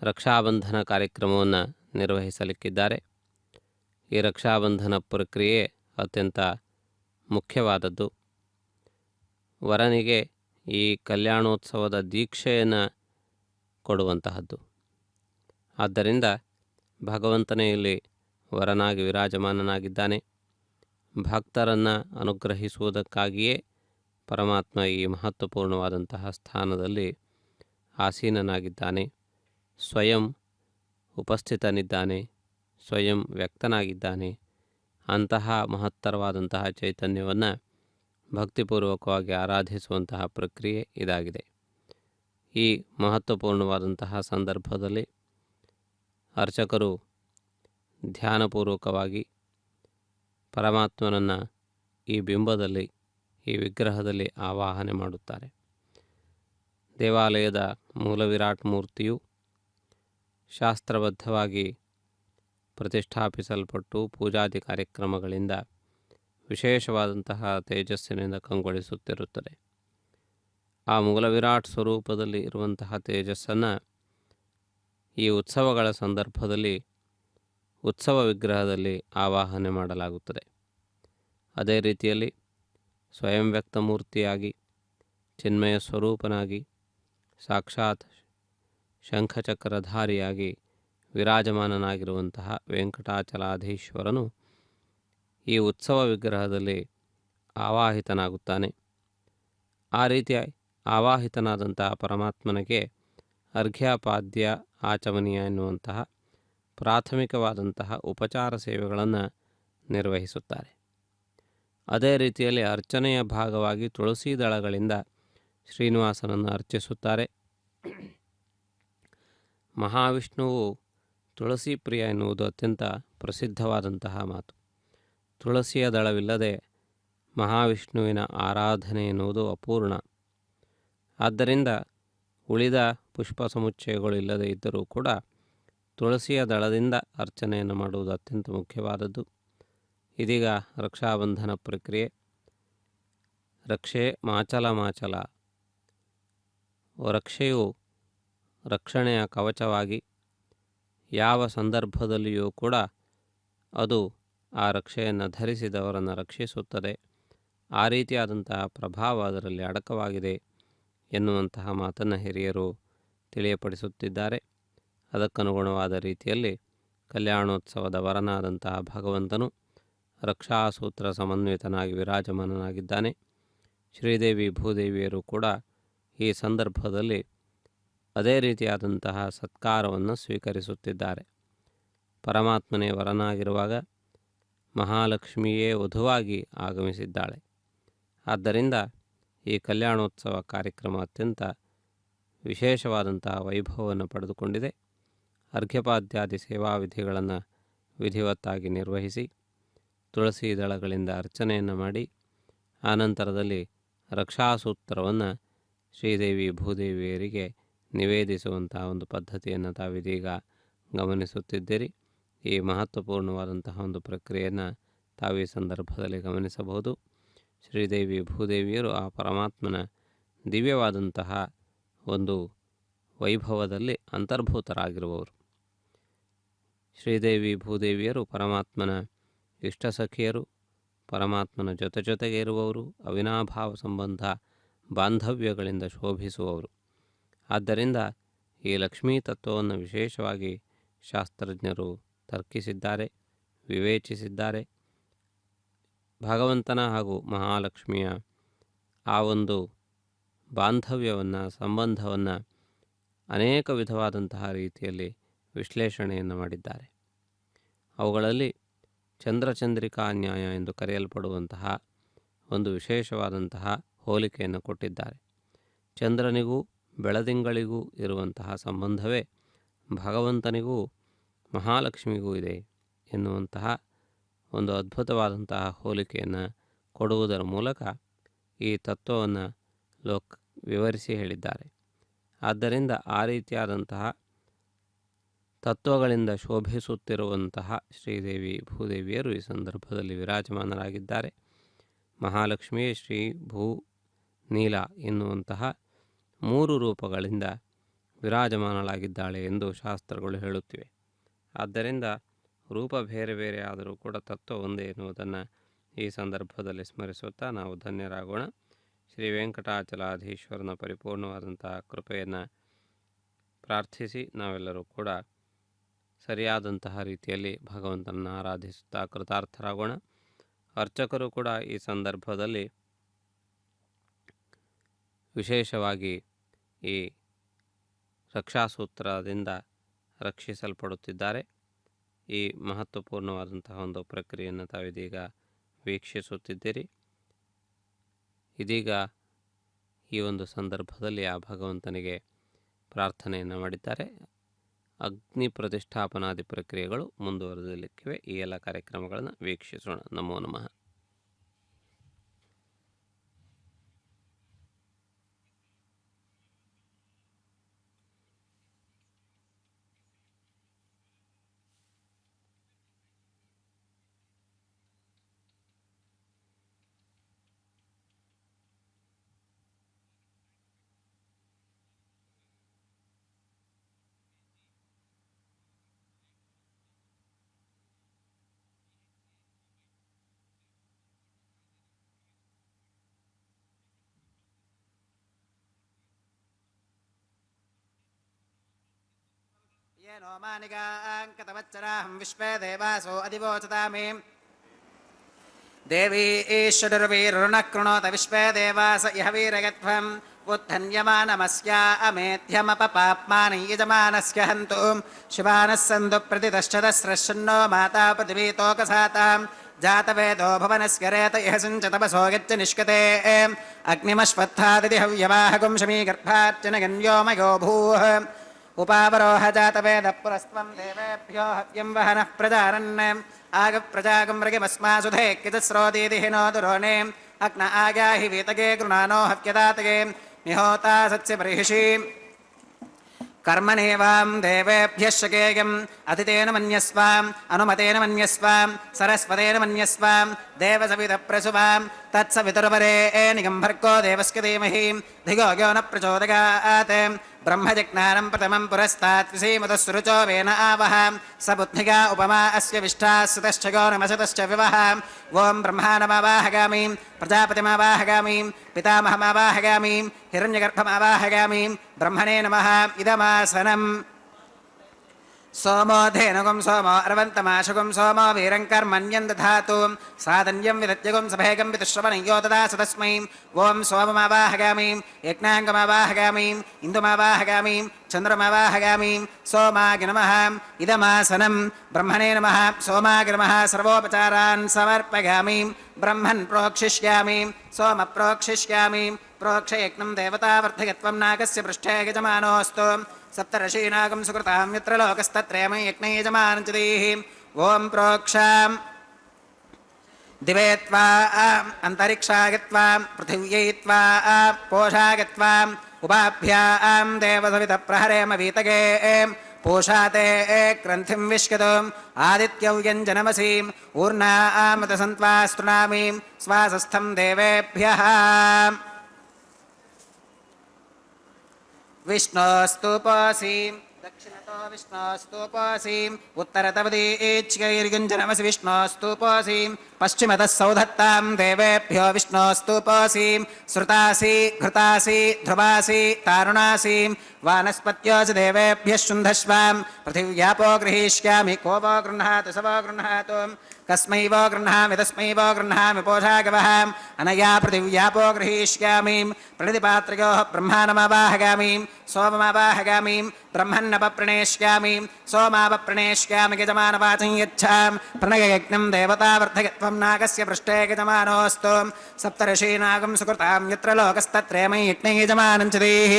ರಕ್ಷಾಬಂಧನ ಕಾರ್ಯಕ್ರಮವನ್ನು ನಿರ್ವಹಿಸಲಿಕ್ಕಿದ್ದಾರೆ. ಈ ರಕ್ಷಾಬಂಧನ ಪ್ರಕ್ರಿಯೆ ಅತ್ಯಂತ ಮುಖ್ಯವಾದದ್ದು. ವರನಿಗೆ ಈ ಕಲ್ಯಾಣೋತ್ಸವದ ದೀಕ್ಷೆಯನ್ನು ಕೊಡುವಂತಹದ್ದು. ಆದ್ದರಿಂದ ಭಗವಂತನೇ ಇಲ್ಲಿ ವರನಾಗಿ ವಿರಾಜಮಾನನಾಗಿದ್ದಾನೆ. ಭಕ್ತರನ್ನು ಅನುಗ್ರಹಿಸುವುದಕ್ಕಾಗಿಯೇ ಪರಮಾತ್ಮ ಈ ಮಹತ್ವಪೂರ್ಣವಾದಂತಹ ಸ್ಥಾನದಲ್ಲಿ ಆಸೀನನಾಗಿದ್ದಾನೆ. ಸ್ವಯಂ ಉಪಸ್ಥಿತನಿದ್ದಾನೆ, ಸ್ವಯಂ ವ್ಯಕ್ತನಾಗಿದ್ದಾನೆ. ಅಂತಹ ಮಹತ್ತರವಾದಂತಹ ಚೈತನ್ಯವನ್ನು ಭಕ್ತಿಪೂರ್ವಕವಾಗಿ ಆರಾಧಿಸುವಂತಹ ಪ್ರಕ್ರಿಯೆ ಇದಾಗಿದೆ. ಈ ಮಹತ್ವಪೂರ್ಣವಾದಂತಹ ಸಂದರ್ಭದಲ್ಲಿ ಅರ್ಚಕರು ಧ್ಯಾನಪೂರ್ವಕವಾಗಿ ಪರಮಾತ್ಮನನ್ನು ಈ ಬಿಂಬದಲ್ಲಿ, ಈ ವಿಗ್ರಹದಲ್ಲಿ ಆವಾಹನೆ ಮಾಡುತ್ತಾರೆ. ದೇವಾಲಯದ ಮೂಲ ವಿರಾಟ್ ಮೂರ್ತಿಯು ಶಾಸ್ತ್ರಬದ್ಧವಾಗಿ ಪ್ರತಿಷ್ಠಾಪಿಸಲ್ಪಟ್ಟು ಪೂಜಾದಿ ಕಾರ್ಯಕ್ರಮಗಳಿಂದ ವಿಶೇಷವಾದಂತಹ ತೇಜಸ್ಸಿನಿಂದ ಕಂಗೊಳಿಸುತ್ತಿರುತ್ತದೆ. ಆ ಮೂಲ ವಿರಾಟ್ ಸ್ವರೂಪದಲ್ಲಿ ಇರುವಂತಹ ತೇಜಸ್ಸನ್ನು ಈ ಉತ್ಸವಗಳ ಸಂದರ್ಭದಲ್ಲಿ ಉತ್ಸವ ವಿಗ್ರಹದಲ್ಲಿ ಆವಾಹನೆ ಮಾಡಲಾಗುತ್ತದೆ. ಅದೇ ರೀತಿಯಲ್ಲಿ ಸ್ವಯಂ ವ್ಯಕ್ತ ಮೂರ್ತಿಯಾಗಿ ಚಿನ್ಮಯ ಸ್ವರೂಪನಾಗಿ ಸಾಕ್ಷಾತ್ ಶಂಖಚಕ್ರಧಾರಿಯಾಗಿ ವಿರಾಜಮಾನನಾಗಿರುವಂತಹ ವೆಂಕಟಾಚಲಾಧೀಶ್ವರನು ಈ ಉತ್ಸವ ವಿಗ್ರಹದಲ್ಲಿ ಆವಾಹಿತನಾಗುತ್ತಾನೆ. ಆ ರೀತಿಯ ಆವಾಹಿತನಾದಂತಹ ಪರಮಾತ್ಮನಿಗೆ ಅರ್ಘ್ಯಪಾದ್ಯ ಆಚಮನೀಯ ಎನ್ನುವಂತಹ ಪ್ರಾಥಮಿಕವಾದಂತಹ ಉಪಚಾರ ಸೇವೆಗಳನ್ನು ನಿರ್ವಹಿಸುತ್ತಾರೆ. ಅದೇ ರೀತಿಯಲ್ಲಿ ಅರ್ಚನೆಯ ಭಾಗವಾಗಿ ತುಳಸಿ ದಳಗಳಿಂದ ಶ್ರೀನಿವಾಸನನ್ನು ಅರ್ಚಿಸುತ್ತಾರೆ. ಮಹಾವಿಷ್ಣುವು ತುಳಸಿ ಪ್ರಿಯ ಎನ್ನುವುದು ಅತ್ಯಂತ ಪ್ರಸಿದ್ಧವಾದಂತಹ ಮಾತು. ತುಳಸಿಯ ದಳವಿಲ್ಲದೆ ಮಹಾವಿಷ್ಣುವಿನ ಆರಾಧನೆ ಎನ್ನುವುದು ಅಪೂರ್ಣ. ಆದ್ದರಿಂದ ಉಳಿದ ಪುಷ್ಪ ಸಮುಚ್ಚಯಗಳು ಇಲ್ಲದೇ ಇದ್ದರೂ ಕೂಡ ತುಳಸಿಯ ದಳದಿಂದ ಅರ್ಚನೆಯನ್ನು ಮಾಡುವುದು ಅತ್ಯಂತ ಮುಖ್ಯವಾದದ್ದು. ಇದೀಗ ರಕ್ಷಾಬಂಧನ ಪ್ರಕ್ರಿಯೆ. ರಕ್ಷೆ ಮಾಚಲ ಮಾಚಲ. ರಕ್ಷೆಯು ರಕ್ಷಣೆಯ ಕವಚವಾಗಿ ಯಾವ ಸಂದರ್ಭದಲ್ಲಿಯೂ ಕೂಡ ಅದು ಆ ರಕ್ಷೆಯನ್ನು ಧರಿಸಿದವರನ್ನು ರಕ್ಷಿಸುತ್ತದೆ. ಆ ರೀತಿಯಾದಂತಹ ಪ್ರಭಾವ ಅದರಲ್ಲಿ ಅಡಕವಾಗಿದೆ ಎನ್ನುವಂತಹ ಮಾತನ್ನು ಹಿರಿಯರು ತಿಳಿಯಪಡಿಸುತ್ತಿದ್ದಾರೆ. ಅದಕ್ಕನುಗುಣವಾದ ರೀತಿಯಲ್ಲಿ ಕಲ್ಯಾಣೋತ್ಸವದ ವರನಾದಂತಹ ಭಗವಂತನು ರಕ್ಷಾಸೂತ್ರ ಸಮನ್ವಿತನಾಗಿ ವಿರಾಜಮಾನನಾಗಿದ್ದಾನೆ. ಶ್ರೀದೇವಿ ಭೂದೇವಿಯರು ಕೂಡ ಈ ಸಂದರ್ಭದಲ್ಲಿ ಅದೇ ರೀತಿಯಾದಂತಹ ಸತ್ಕಾರವನ್ನು ಸ್ವೀಕರಿಸುತ್ತಿದ್ದಾರೆ. ಪರಮಾತ್ಮನೇ ವರನಾಗಿರುವಾಗ ಮಹಾಲಕ್ಷ್ಮಿಯೇ ವಧುವಾಗಿ ಆಗಮಿಸಿದ್ದಾಳೆ. ಆದ್ದರಿಂದ ಈ ಕಲ್ಯಾಣೋತ್ಸವ ಕಾರ್ಯಕ್ರಮ ಅತ್ಯಂತ ವಿಶೇಷವಾದಂತಹ ವೈಭವವನ್ನು ಪಡೆದುಕೊಂಡಿದೆ. ಅರ್ಘ್ಯಪಾದ್ಯಾದಿ ಸೇವಾ ವಿಧಿಗಳನ್ನು ವಿಧಿವತ್ತಾಗಿ ನಿರ್ವಹಿಸಿ ತುಳಸಿ ದಳಗಳಿಂದ ಅರ್ಚನೆಯನ್ನು ಮಾಡಿ ಆನಂತರದಲ್ಲಿ ರಕ್ಷಾಸೂತ್ರವನ್ನು ಶ್ರೀದೇವಿ ಭೂದೇವಿಯರಿಗೆ ನಿವೇದಿಸುವಂತಹ ಒಂದು ಪದ್ಧತಿಯನ್ನು ತಾವಿದೀಗ ಗಮನಿಸುತ್ತಿದ್ದೀರಿ. ಈ ಮಹತ್ವಪೂರ್ಣವಾದಂತಹ ಒಂದು ಪ್ರಕ್ರಿಯೆಯನ್ನು ತಾವು ಈ ಸಂದರ್ಭದಲ್ಲಿ ಗಮನಿಸಬಹುದು. ಶ್ರೀದೇವಿ ಭೂದೇವಿಯರು ಆ ಪರಮಾತ್ಮನ ದಿವ್ಯವಾದಂತಹ ಒಂದು ವೈಭವದಲ್ಲಿ ಅಂತರ್ಭೂತರಾಗಿರುವವರು. ಶ್ರೀದೇವಿ ಭೂದೇವಿಯರು ಪರಮಾತ್ಮನ ಇಷ್ಟಸಖಿಯರು, ಪರಮಾತ್ಮನ ಜೊತೆಗೆ ಇರುವವರು, ಅವಿನಾಭಾವ ಸಂಬಂಧ ಬಾಂಧವ್ಯಗಳಿಂದ ಶೋಭಿಸುವವರು. ಆದ್ದರಿಂದ ಈ ಲಕ್ಷ್ಮೀ ತತ್ವವನ್ನು ವಿಶೇಷವಾಗಿ ಶಾಸ್ತ್ರಜ್ಞರು ತರ್ಕಿಸಿದ್ದಾರೆ, ವಿವೇಚಿಸಿದ್ದಾರೆ. ಭಗವಂತನ ಹಾಗೂ ಮಹಾಲಕ್ಷ್ಮಿಯ ಆ ಒಂದು ಬಾಂಧವ್ಯವನ್ನು, ಸಂಬಂಧವನ್ನು ಅನೇಕ ವಿಧವಾದಂತಹ ರೀತಿಯಲ್ಲಿ ವಿಶ್ಲೇಷಣೆಯನ್ನು ಮಾಡಿದ್ದಾರೆ. ಅವುಗಳಲ್ಲಿ ಚಂದ್ರಚಂದ್ರಿಕಾ ನ್ಯಾಯ ಎಂದು ಕರೆಯಲ್ಪಡುವಂತಹ ಒಂದು ವಿಶೇಷವಾದಂತಹ ಹೋಲಿಕೆಯನ್ನು ಕೊಟ್ಟಿದ್ದಾರೆ. ಚಂದ್ರನಿಗೂ ಬೆಳದಿಂಗಳಿಗೂ ಇರುವಂತಹ ಸಂಬಂಧವೇ ಭಗವಂತನಿಗೂ ಮಹಾಲಕ್ಷ್ಮಿಗೂ ಇದೆ ಎನ್ನುವಂತಹ ಒಂದು ಅದ್ಭುತವಾದಂತಹ ಹೋಲಿಕೆಯನ್ನು ಕೊಡುವುದರ ಮೂಲಕ ಈ ತತ್ವವನ್ನು ವಿವರಿಸಿ ಹೇಳಿದ್ದಾರೆ. ಆದ್ದರಿಂದ ಆ ರೀತಿಯಾದಂತಹ ತತ್ವಗಳಿಂದ ಶೋಭಿಸುತ್ತಿರುವಂತಹ ಶ್ರೀದೇವಿ ಭೂದೇವಿಯರು ಈ ಸಂದರ್ಭದಲ್ಲಿ ವಿರಾಜಮಾನರಾಗಿದ್ದಾರೆ. ಮಹಾಲಕ್ಷ್ಮಿಯೇ ಶ್ರೀ ಭೂ ನೀಲ ಎನ್ನುವಂತಹ 3 ರೂಪಗಳಿಂದ ವಿರಾಜಮಾನಳಾಗಿದ್ದಾಳೆ ಎಂದು ಶಾಸ್ತ್ರಗಳು ಹೇಳುತ್ತಿವೆ. ಆದ್ದರಿಂದ ರೂಪ ಬೇರೆ ಬೇರೆ ಆದರೂ ಕೂಡ ತತ್ವ ಒಂದೇ ಎನ್ನುವುದನ್ನು ಈ ಸಂದರ್ಭದಲ್ಲಿ ಸ್ಮರಿಸುತ್ತಾ ನಾವು ಧನ್ಯರಾಗೋಣ. ಶ್ರೀ ವೆಂಕಟಾಚಲಾಧೀಶ್ವರನ ಪರಿಪೂರ್ಣವಾದಂತಹ ಕೃಪೆಯನ್ನು ಪ್ರಾರ್ಥಿಸಿ ನಾವೆಲ್ಲರೂ ಕೂಡ ಸರಿಯಾದಂತಹ ರೀತಿಯಲ್ಲಿ ಭಗವಂತನನ್ನು ಆರಾಧಿಸುತ್ತಾ ಕೃತಾರ್ಥರಾಗೋಣ. ಅರ್ಚಕರು ಕೂಡ ಈ ಸಂದರ್ಭದಲ್ಲಿ ವಿಶೇಷವಾಗಿ ಈ ರಕ್ಷಾಸೂತ್ರದಿಂದ ರಕ್ಷಿಸಲ್ಪಡುತ್ತಿದ್ದಾರೆ. ಈ ಮಹತ್ವಪೂರ್ಣವಾದಂತಹ ಒಂದು ಪ್ರಕ್ರಿಯೆಯನ್ನು ತಾವಿದೀಗ ವೀಕ್ಷಿಸುತ್ತಿದ್ದೀರಿ. ಇದೀಗ ಈ ಒಂದು ಸಂದರ್ಭದಲ್ಲಿ ಆ ಭಗವಂತನಿಗೆ ಪ್ರಾರ್ಥನೆಯನ್ನು ಮಾಡಿದ್ದಾರೆ. ಅಗ್ನಿ ಪ್ರತಿಷ್ಠಾಪನಾದಿ ಪ್ರಕ್ರಿಯೆಗಳು ಮುಂದುವರೆದಲಿಕ್ಕಿವೆ. ಈ ಎಲ್ಲ ಕಾರ್ಯಕ್ರಮಗಳನ್ನು ವೀಕ್ಷಿಸೋಣ. ನಮೋ ನಮಃ. ये नो मानिकाङ्कतवच्चराहं विश्वे देवासो अधिवोचतामि देवी ईश्वरुर्वीरुणः कृणोत विश्वे देवास इह वीरयध्वम् उत्थन्यमानमस्या अमेध्यमपपाप्मानि यजमानस्य हन्तु शिवानः सन्तु प्रतिदश्चतस्रश्चन्नो माता पृथिवीतोकसाताम् जातवेदो भवनस्य रेत इह सिञ्चतपसो यच्च निष्कते अग्निमश्वत्थादिति हव्यवाहकुं शमीगर्भार्चनगन्योमयो भूः उपावरोह जातवेदपुरस्त्वं देवेभ्यो हव्यं वहनः प्रजारन् आगप्रजागं मृगमस्मासुधे कितस्रोदीति नो दुरोणे अग्न आगाहि वीतगे गृणानो हव्यदातगे निहोता सत्स्यबर्हिषि कर्मणेवां देवेभ्यः शकेयम् अतितेन मन्यस्वाम् अनुमतेन मन्यस्वाम् सरस्वतेन मन्यस्वाम् देवसवितप्रसुवाम् तत्सवितुर्वरेण्यं भर्गो देवस्य धीमहि धियो यो न प्रचोदयात् ब्रह्मजज्ञानं प्रथमं पुरस्तात् विसीमतः सुरुचो वेन आवह स बुद्धिगा उपमा अस्य विष्ठा सुतश्च गौरमसतश्च विवह ॐ ब्रह्माणमावाहगामीं प्रजापतिमावाहगामीं पितामहमावाहगामीं हिरण्यगर्भमावाहगामीं ब्रह्मणे नमः इदमासनम् सोमो धेनुगुं सोमो अर्वन्तमाशुगुं सोमो वीरं कर्मण्यं दधातु साधन्यं विदत्यगुं सभेगं विदुश्रवणयो ददासु तस्मै ॐ सोममावाहगामीं यज्ञाङ्गमावाहगामीं इन्दुमावाहगामीं चन्द्रमावाहगामीं सोमाय नमः इदमासनं ब्रह्मणे नमः सोमाय नमः सर्वोपचारान् समर्पयामि ब्रह्मन् प्रोक्षिष्यामि सोम प्रोक्षिष्यामि प्रोक्षयज्ञं देवतावर्धयत्वं नागस्य पृष्ठे यजमानोऽस्तु सप्तर्षीनागं सुकृतां यत्र लोकस्तत्रयं यज्ञे यजमानञ्चदीः ॐ प्रोक्षां दिवे त्वा अन्तरिक्षागत्वा पृथिव्यै त्वा पोषागत्वा उपाभ्यां देवसवितप्रहरेम वीतगे पोषाते ग्रन्थिं विश्यतुम् आदित्यौ यञ्जनमसीम् ऊर्णामतसन्त्वा स्तृणामीं स्वासस्थं देवेभ्यः विष्णोस्तुपोऽसीं दक्षिणतो विष्णोस्तुपोऽसीम् उत्तरतवदीच्यैर्युञ्जनमसि विष्णोस्तुपोऽसीं पश्चिमतः सौधत्तां देवेभ्यो विष्णोस्तुपोऽसीं श्रुतासि घृतासि ध्रुवासि तारुणासीं वानस्पत्योऽसि देवेभ्यः शुन्धस्वां पृथिव्यापो गृहीष्यामि को वो गृह्णातु स वो गृह्णातु कस्मै वो गृह्णामि तस्मै वो गृह्णामि पोषागवः अनया पृथिव्यापो गृहीष्यामि प्रणितिपात्रयोः ब्रह्माणमावाहगामीं सोममावाहगामीं ब्रह्मन्नपप्रणेष्यामि सोमापप्रणेष्यामि यजमानवाचं यच्छां प्रणययज्ञं देवतावर्धयत्वं नागस्य पृष्ठे यजमानोऽस्तु सप्तर्षीनागं सुकृतां यत्र लोकस्तत्रयं यज्ञे यजमानञ्चदीः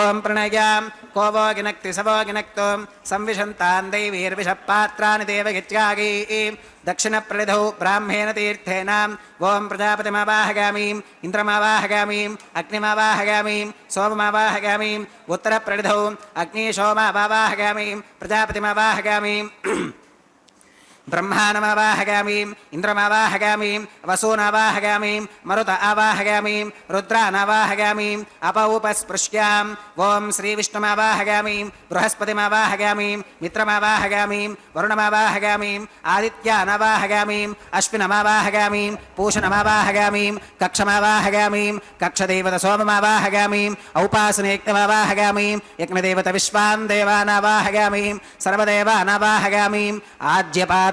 ॐ प्रणयां को वो गिनक्ति स वो गिनक्तु संविशन्तां दैवीर्विषपात्राणि देवयत्यागी दक्षिणप्रणिधौ ब्राह्मेण तीर्थेन ॐ प्रजापतिमावाहगामीं इन्द्रमावाहगामीं अग्निमावाहगामीं सोममावाहगामीं उत्तरप्रणिधौ अग्निशोमावाहगामीं प्रजापतिमावाहगामीं ब्रह्माणमावाहगामीं इन्द्रमावाहगामीं वसूनावाहगामीं मरुत आवाहगामीं रुद्रानावाहगामीं अपौपस्पृश्याम् ॐ श्रीविष्णुमावाहगामीं बृहस्पतिमावाहगामीं मित्रमावाहगामीं वरुणमावाहगामीं आदित्यानावाहगामीं अश्विनमावाहगामीं पूषणमावाहगामीं कक्षमावाहगामीं कक्षदेवतसोममावाहगामीं औपासनेक्तमावाहगामीं यज्ञदेवतविश्वान् देवानावाहगामीं सर्वदेवानावाहगामीं आज्यपात्रे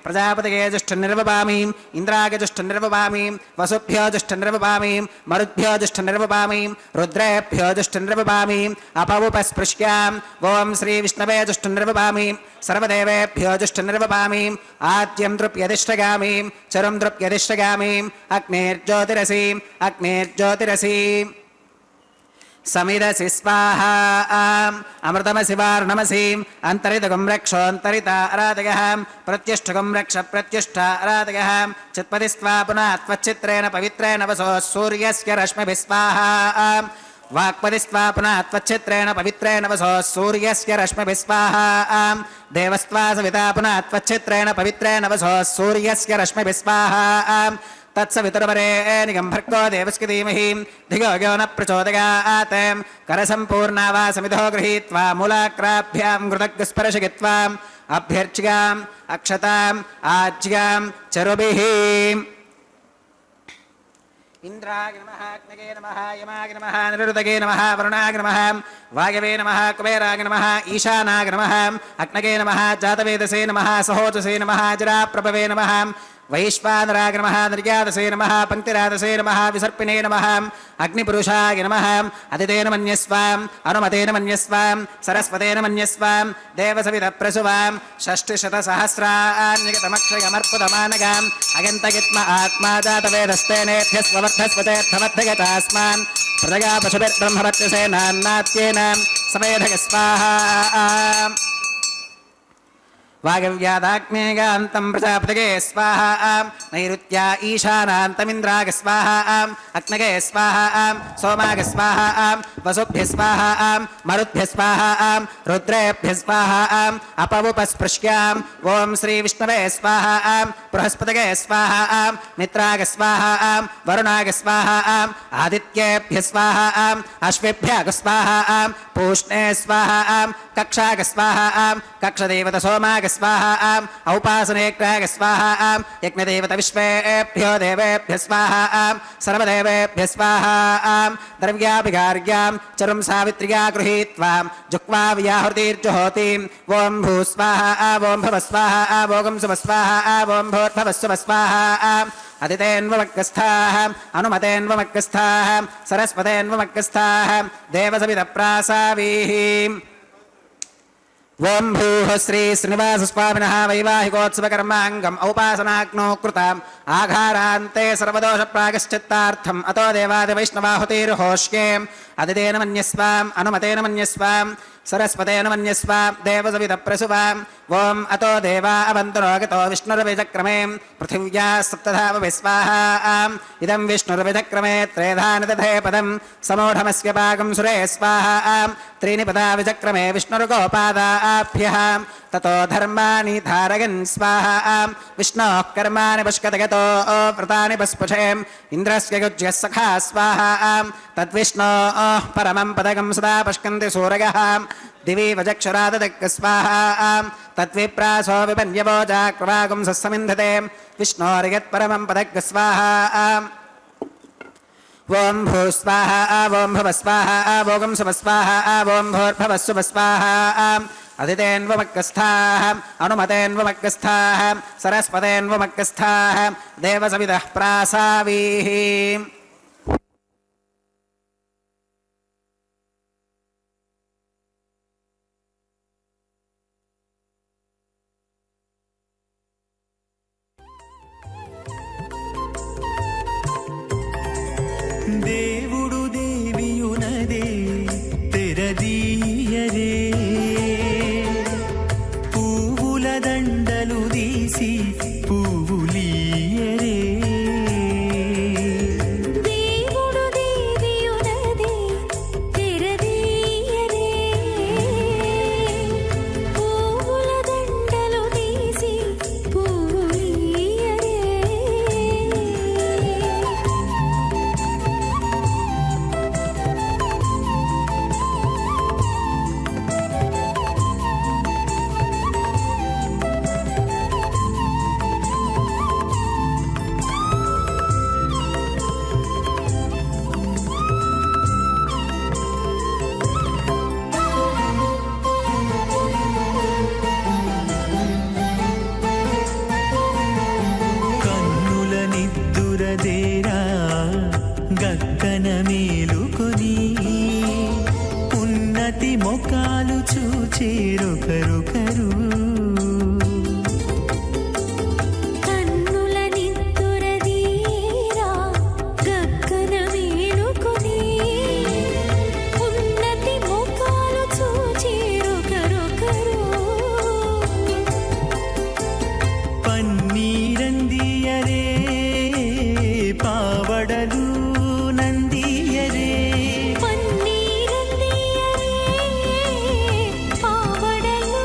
प्रजापतये जुष्टनिर्वपामीं इन्द्राय जुष्टनिर्वपामीं वसुभ्यो जुष्टनिर्वपामीं मरुद्भ्यो जुष्टनिर्वपामीं रुद्रेभ्यो जुष्टनिर्वपामीं अपौपस्पृश्याम् ॐ श्रीविष्णवे जुष्टनिर्वपामीं सर्वदेवेभ्यो जुष्टनिर्वपामीं आद्यं तृप्यधिष्ठगामीं चरुं तृप्यधिष्ठगामीं अग्निर्ज्योतिरसीम् अग्निर्ज्योतिरसीम् समिदसि स्वाहा अमृतमसि वार्णमसीम् अन्तरितगं रक्षोऽन्तरिता आराधयः प्रत्युष्ठगं रक्ष प्रत्युष्ठा आराधयः चित्पति स्वा पुनः त्वच्चित्रेण पवित्रेण वसो सूर्यस्य रश्मिभिः स्वाहा वाक्पति स्वा पुनः त्वच्चित्रेण पवित्रेण वसो सूर्यस्य रश्मिभिः स्वाहा देवस्त्वा सविता पुनः त्वच्चित्रेण पवित्रेण वसो सूर्यस्य रश्मिभिः स्वाहा तत्सवितुर्वरेण्यं भर्गो देवस्य धीमहि धियो यो न प्रचोदयात् करसम्पूर्णा वा समिधो गृहीत्वा मूलाग्राभ्यां कृतज्ञस्पर्शयित्वाम् अभ्यर्च्याम् अक्षताम् आज्यां चरुभिः इंद्राय नमः अग्नये नमः यमाय नमः निरुतगे नमः वरुणाय नमः वायवे नमः कुबेराय नमः ईशानाय नमः अग्नये नमः जातवेदसे नमः सहोजसे नमः जराप्रभवे नमः वैश्वानराय नमः निर्यातसे नमः पंक्तिरातसे नमः विसर्पिणे नमः अग्निपुरुषाय नमः अदितेन मन्यस्वाम् अनुमतेन मन्यस्वाम् सरस्वतेन मन्यस्वाम् देवसवितप्रसुवाम् षष्टिशतसहस्रान्यगतमक्षयमर्पुतमानगाम् अगन्तगित्म आत्मा जातवेदस्तेनेभ्यस्ववर्धस्वतेऽर्थवद्धगतास्मान् प्रजया पशुभिर्ब्रह्मवत्यसेनान्नात्येन समेधय स्वाहा वागव्यादाग्नेयान्तं प्रजापतये स्वाहा नैऋत्या ईशानान्तमिन्द्राग स्वाहा अग्नगे स्वाहा सोमाग स्वाहा वसुभ्य स्वाहा मरुद्भ्य स्वाहा रुद्रेभ्य स्वाहा अपवुपस्पृश्यां ॐ श्री विष्णवे स्वाहा बृहस्पतये स्वाहा मित्राग स्वाहा वरुणाग स्वाहा आदित्येभ्य स्वाहा अश्वेभ्यः स्वाहा पूष्णे स्वाहा कक्षाग स्वाहा कक्षदेवत सोमाग स्वाहा औपासनेग्राग स्वाहा यज्ञदेवत विश्वेभ्यो देवेभ्य स्वाहा सर्वदेवेभ्य स्वाहा द्रव्याभिगार्यां चरुं सावित्र्या गृहीत्वा जुक्वा व्याहृतिर्जुहोतिं ॐ भू स्वाहा ॐ भव स्वाहा भोगं सुव स्वाहा ॐ भोर्भव सुव स्वाहा अदितेन्वमग्गस्थाः अनुमतेन्वमग्गस्थाः सरस्वतेन्वमग्गस्थाः देवसविदप्रासावीः ओं भूः श्री श्रीनिवासस्वामिनः वैवाहिकोत्सवकर्माङ्गम् औपासनाग्नो कृताम् आघारान्ते सर्वदोषप्रागश्चित्तार्थम् अतो देवादिवैष्णवाहुतिर्होष्येम् अदितेन मन्यस्वाम् अनुमतेन मन्यस्वाम् सरस्वतेन मन्यस्वाम् देवसविदप्रसुवाम् ॐ अतो देवा अवन्तरो विष्णुर्विचक्रमे पृथिव्या सप्तधावपि स्वाहा इदं विष्णुर्विचक्रमे त्रेधानिदधे पदं समूढमस्य पाकं सुरे स्वाहा त्रीणि पदा विचक्रमे विष्णुर्गोपादाभ्यः ततो धर्माणि धारयन् स्वाहा विष्णोः कर्माणि पुष्कतगतो व्रतानि पुष्पुषेम् इन्द्रस्य युज्यः सखा स्वाहा तद्विष्णोः परमं पदकं सदा पुष्कन्ति सूरयः दिवि वजक्षुराददक् स्वाहा तद्विप्रासो विपन्यवोजाक्रवागुं सस्समिन्धते विष्णोर्यत्परमं पदक् स्वाहा ॐ भू स्वाहा ॐ भव स्वाहा भोगं सुव स्वाहा ॐ भोर्भवः सुव स्वाहा अदितेन्वमग्गस्थाः अनुमतेन्वमग्गस्थाः सरस्वतेन्वमग्गस्थाः देवसविदः प्रासावीः దేవుడు దేవియునదే తెరదీయరే పువ్వుల దండలు తీసి పువ్వులీయరే దేవుడు దేవియునదే తెరదీయరే పువ్వుల దండలు తీసి పువ్వులీయరే కన్నుల నిద్దురదేరా గక్కన మేలుకొని ఉన్నతి మొకాలు చూచేరొకరొకరు కన్నుల నిద్దురదీరా గగ్గన మేలుకొని ఉన్నతి ముఖాలు చూచేరొకరొకరు పన్నీరందియరే పావడలు నందియరే పన్నీరందియరే పావడలు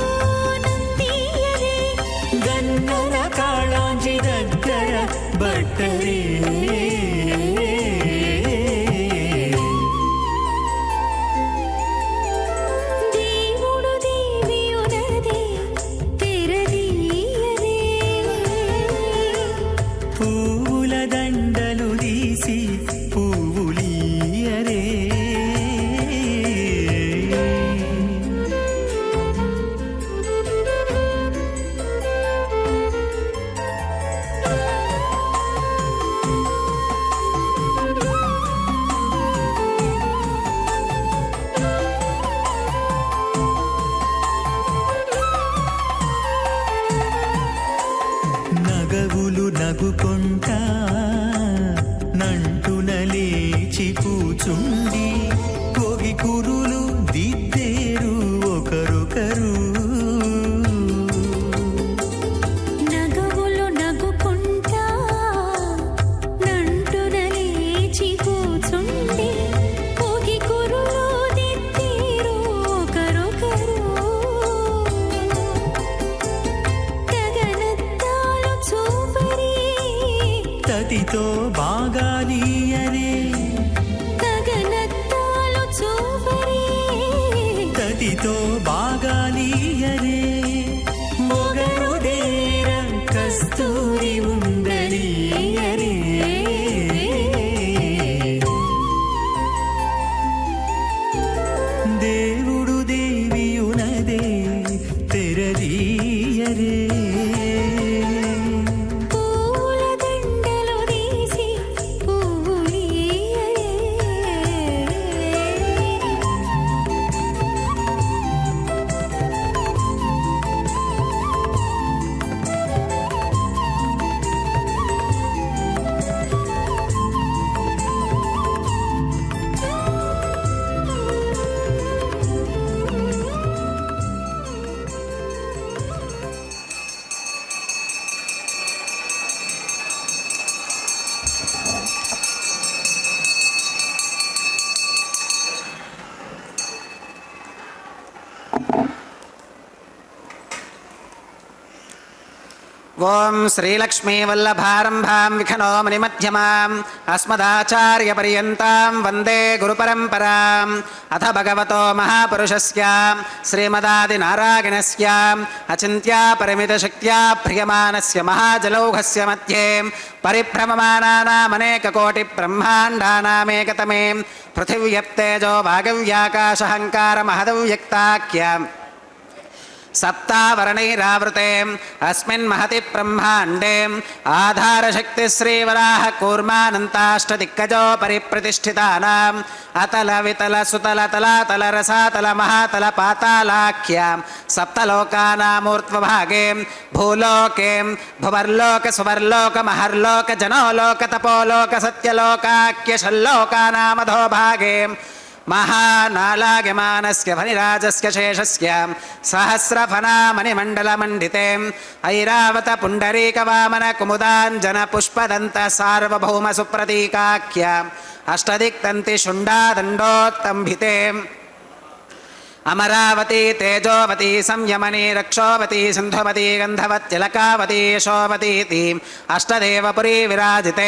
నందియరే గన్నల కాళాంజి దగ్గర బట్టరే దేవుడు దేవియునదే తెరదీయరే పువ్వుల దండలు తీసి పువ్వులీయరే నగవులు నగుకొంటా నంటున లేచి కూచుండి పొగి కురులు దిద్దేరు ఒకరొకరు తతితో బాగాలీయరే గగనత్తాలు చూపరే తతితో బాగాలీయరే మొగరుదేర కస్తూరి ఉండలీయరే దేవుడు దేవియునదే తెరదీయరే పూల దండలు తీసి పువ్వులీయరే ఓం శ్రీలక్ష్మీవల్లభారంభాం విఖనో మణిమధ్యమాం అస్మదాచార్యపర్యంతాం వందే గురుపరంపరాం అథ భగవతో మహాపురుషస్య శ్రీమదాదినారాయణస్య అచింత్యాపరిమితశక్త్యా ప్రియమానస్య మహాజలౌఘస్య మధ్యే పరిభ్రమమానానామనేకకోటిబ్రహ్మాండానామేకతమే పృథివ్యప్తేజో వాగవ్యాకాశహంకారమహదవ్యక్తాఖ్యాం సప్తావరణైరావృతే అస్మిన్ మహతి బ్రహ్మాండే ఆధారశక్తి శ్రీవరాహ కూర్మానంతాష్టదిక్కజో పరిప్రతిష్ఠితానాం అతల వితల సుతల తలాతల రసాతల మహాతల పాతాళాఖ్యాం సప్తలోకానామూర్ధ్వభాగే భూలోకే భువర్లోక సువర్లోక మహర్లోక జనోలోక తపోలోక సత్యలోకాఖ్యషల్లోకానామధోభాగే మహానాలాగమానస్య ఫణిరాజస్య శేషస్య సహస్రఫణామణిమండలమండితే ఐరావత పుండరీకవామన కుముదాంజన పుష్పదంత సార్వభౌమ సుప్రతీకాఖ్య అష్టదిక్తంతి శుండాదండోత్తంభితే అమరావతి తేజోవతి సంయమని రక్షోవతి సింధువతి గంధవత్తిలకావతి యశోవతీతి అష్టదేవపురీ విరాజితే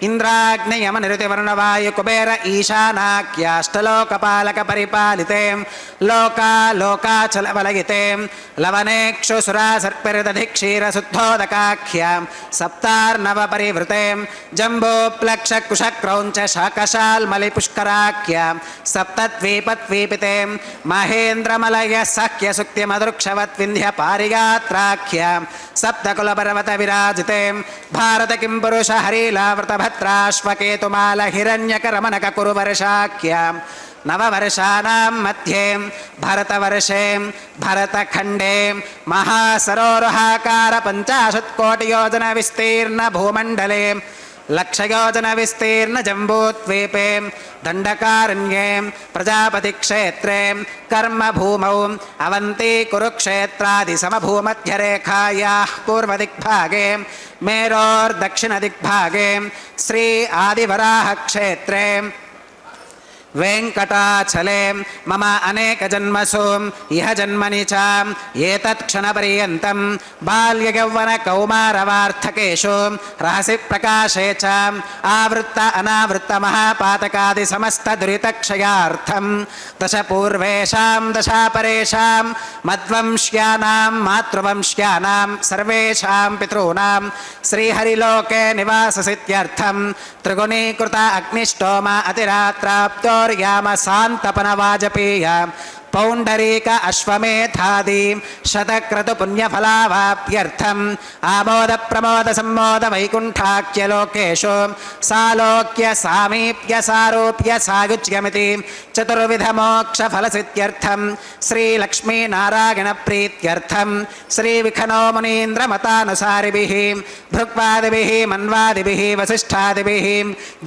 ఇంద్రాగ్నియమనిరుతివర్ణవాయు కుబేర ఈశానాఖ్యాష్టలోకపాలక పరిపాలితే లోకాలోకాచలవలగితే లవనేక్షుసురాసర్పిరదధిక్షీరశుద్ధోదకాఖ్యాం సప్తార్ణవ పరివృతే జంబోప్లక్షకుశక్రౌంచ శాకశాల్మలిపుష్కరాఖ్యాం సప్తద్వీపద్వీపితే మహేంద్రమలయ సఖ్య సుక్తి మదృక్షవత్ వింధ్య పారిగాత్రాఖ్యాం సప్తకులపర్వత విరాజితే భారత కిం పురుష హరీలావృత భద్రాశ్వకేతుమాల హిరణ్యకరమణక కురువర్షాఖ్యాం నవవర్షానాం మధ్యే భరతవర్షే భరతఖండే మహాసరోరుహాకార 50 కోటియోజన విస్తీర్ణ భూమండలే లక్షయోజన విస్తీర్ణ జంబూద్వీపే దండకారణ్యే ప్రజాపతి క్షేత్రే కర్మభూమౌ అవంతి కురుక్షేత్రాది సమభూమధ్యరేఖాయాః పూర్వదిగ్భాగే మేరోర్దక్షిణదిగ్భాగే శ్రీ ఆదివరాహ క్షేత్రే వెంకటాచలే మమ అనేక జన్మసు ఇహ జన్మని చ ఏతత్ క్షణపర్యంతం బాల్యయౌవన కౌమారవార్థకేషు రహసి ప్రకాశే చ ఆవృత్త అనావృత్త మహాపాతకాది సమస్త దురితక్షయార్థం దశ పూర్వేషాం దశాపరేషాం మద్వంశ్యానాం మాతృవంశ్యానాం సర్వేషాం పితॄణాం శ్రీహరిలోకే నివాససిత్యర్థం త్రిగుణీకృత అగ్నిష్టోమ అతిరాత్రాప్తో యామ శాంతపన వాజపేయ పౌండరీక అశ్వమేధాది శతక్రతు పుణ్యఫలావాప్యర్థం ఆమోద ప్రమోద సమ్మోద వైకుంఠాఖ్యలోకేషు సాలోక్య సామీప్య సారూప్య సాయుజ్యమితి చతుర్విధ మోక్ష ఫలసిద్ధ్యర్థం శ్రీ లక్ష్మీ నారాయణ ప్రీత్యర్థం శ్రీ విఖనో మునీంద్ర మతానుసారిభిః భృక్వాదిభిః మన్వాదిభిః వసిష్ఠాదిభిః